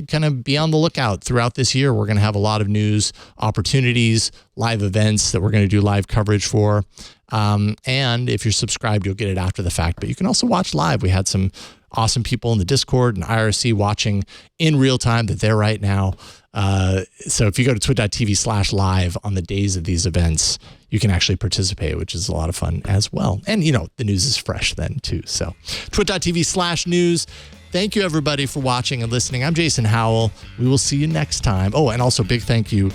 kind of be on the lookout throughout this year. We're going to have a lot of news opportunities, live events that we're going to do live coverage for. And if you're subscribed, you'll get it after the fact, but you can also watch live. We had some awesome people in the Discord and IRC watching in real time that they're right now. So if you go to twit.tv/live on the days of these events, you can actually participate, which is a lot of fun as well. And, the news is fresh then too. So twit.tv/news. Thank you, everybody, for watching and listening. I'm Jason Howell. We will see you next time. Oh, and also big thank you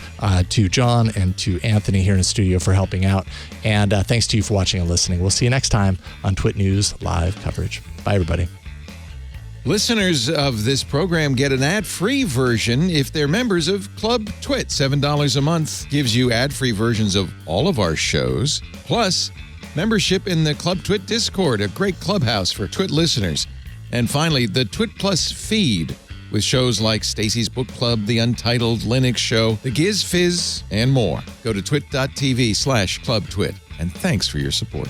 to John and to Anthony here in the studio for helping out. And thanks to you for watching and listening. We'll see you next time on TWiT News live coverage. Bye, everybody. Listeners of this program get an ad-free version if they're members of Club TWiT. $7 a month gives you ad-free versions of all of our shows, plus membership in the Club TWiT Discord, a great clubhouse for TWiT listeners. And finally, the TWiT Plus feed with shows like Stacy's Book Club, The Untitled Linux Show, The Giz Fizz, and more. Go to twit.tv/clubtwit. And thanks for your support.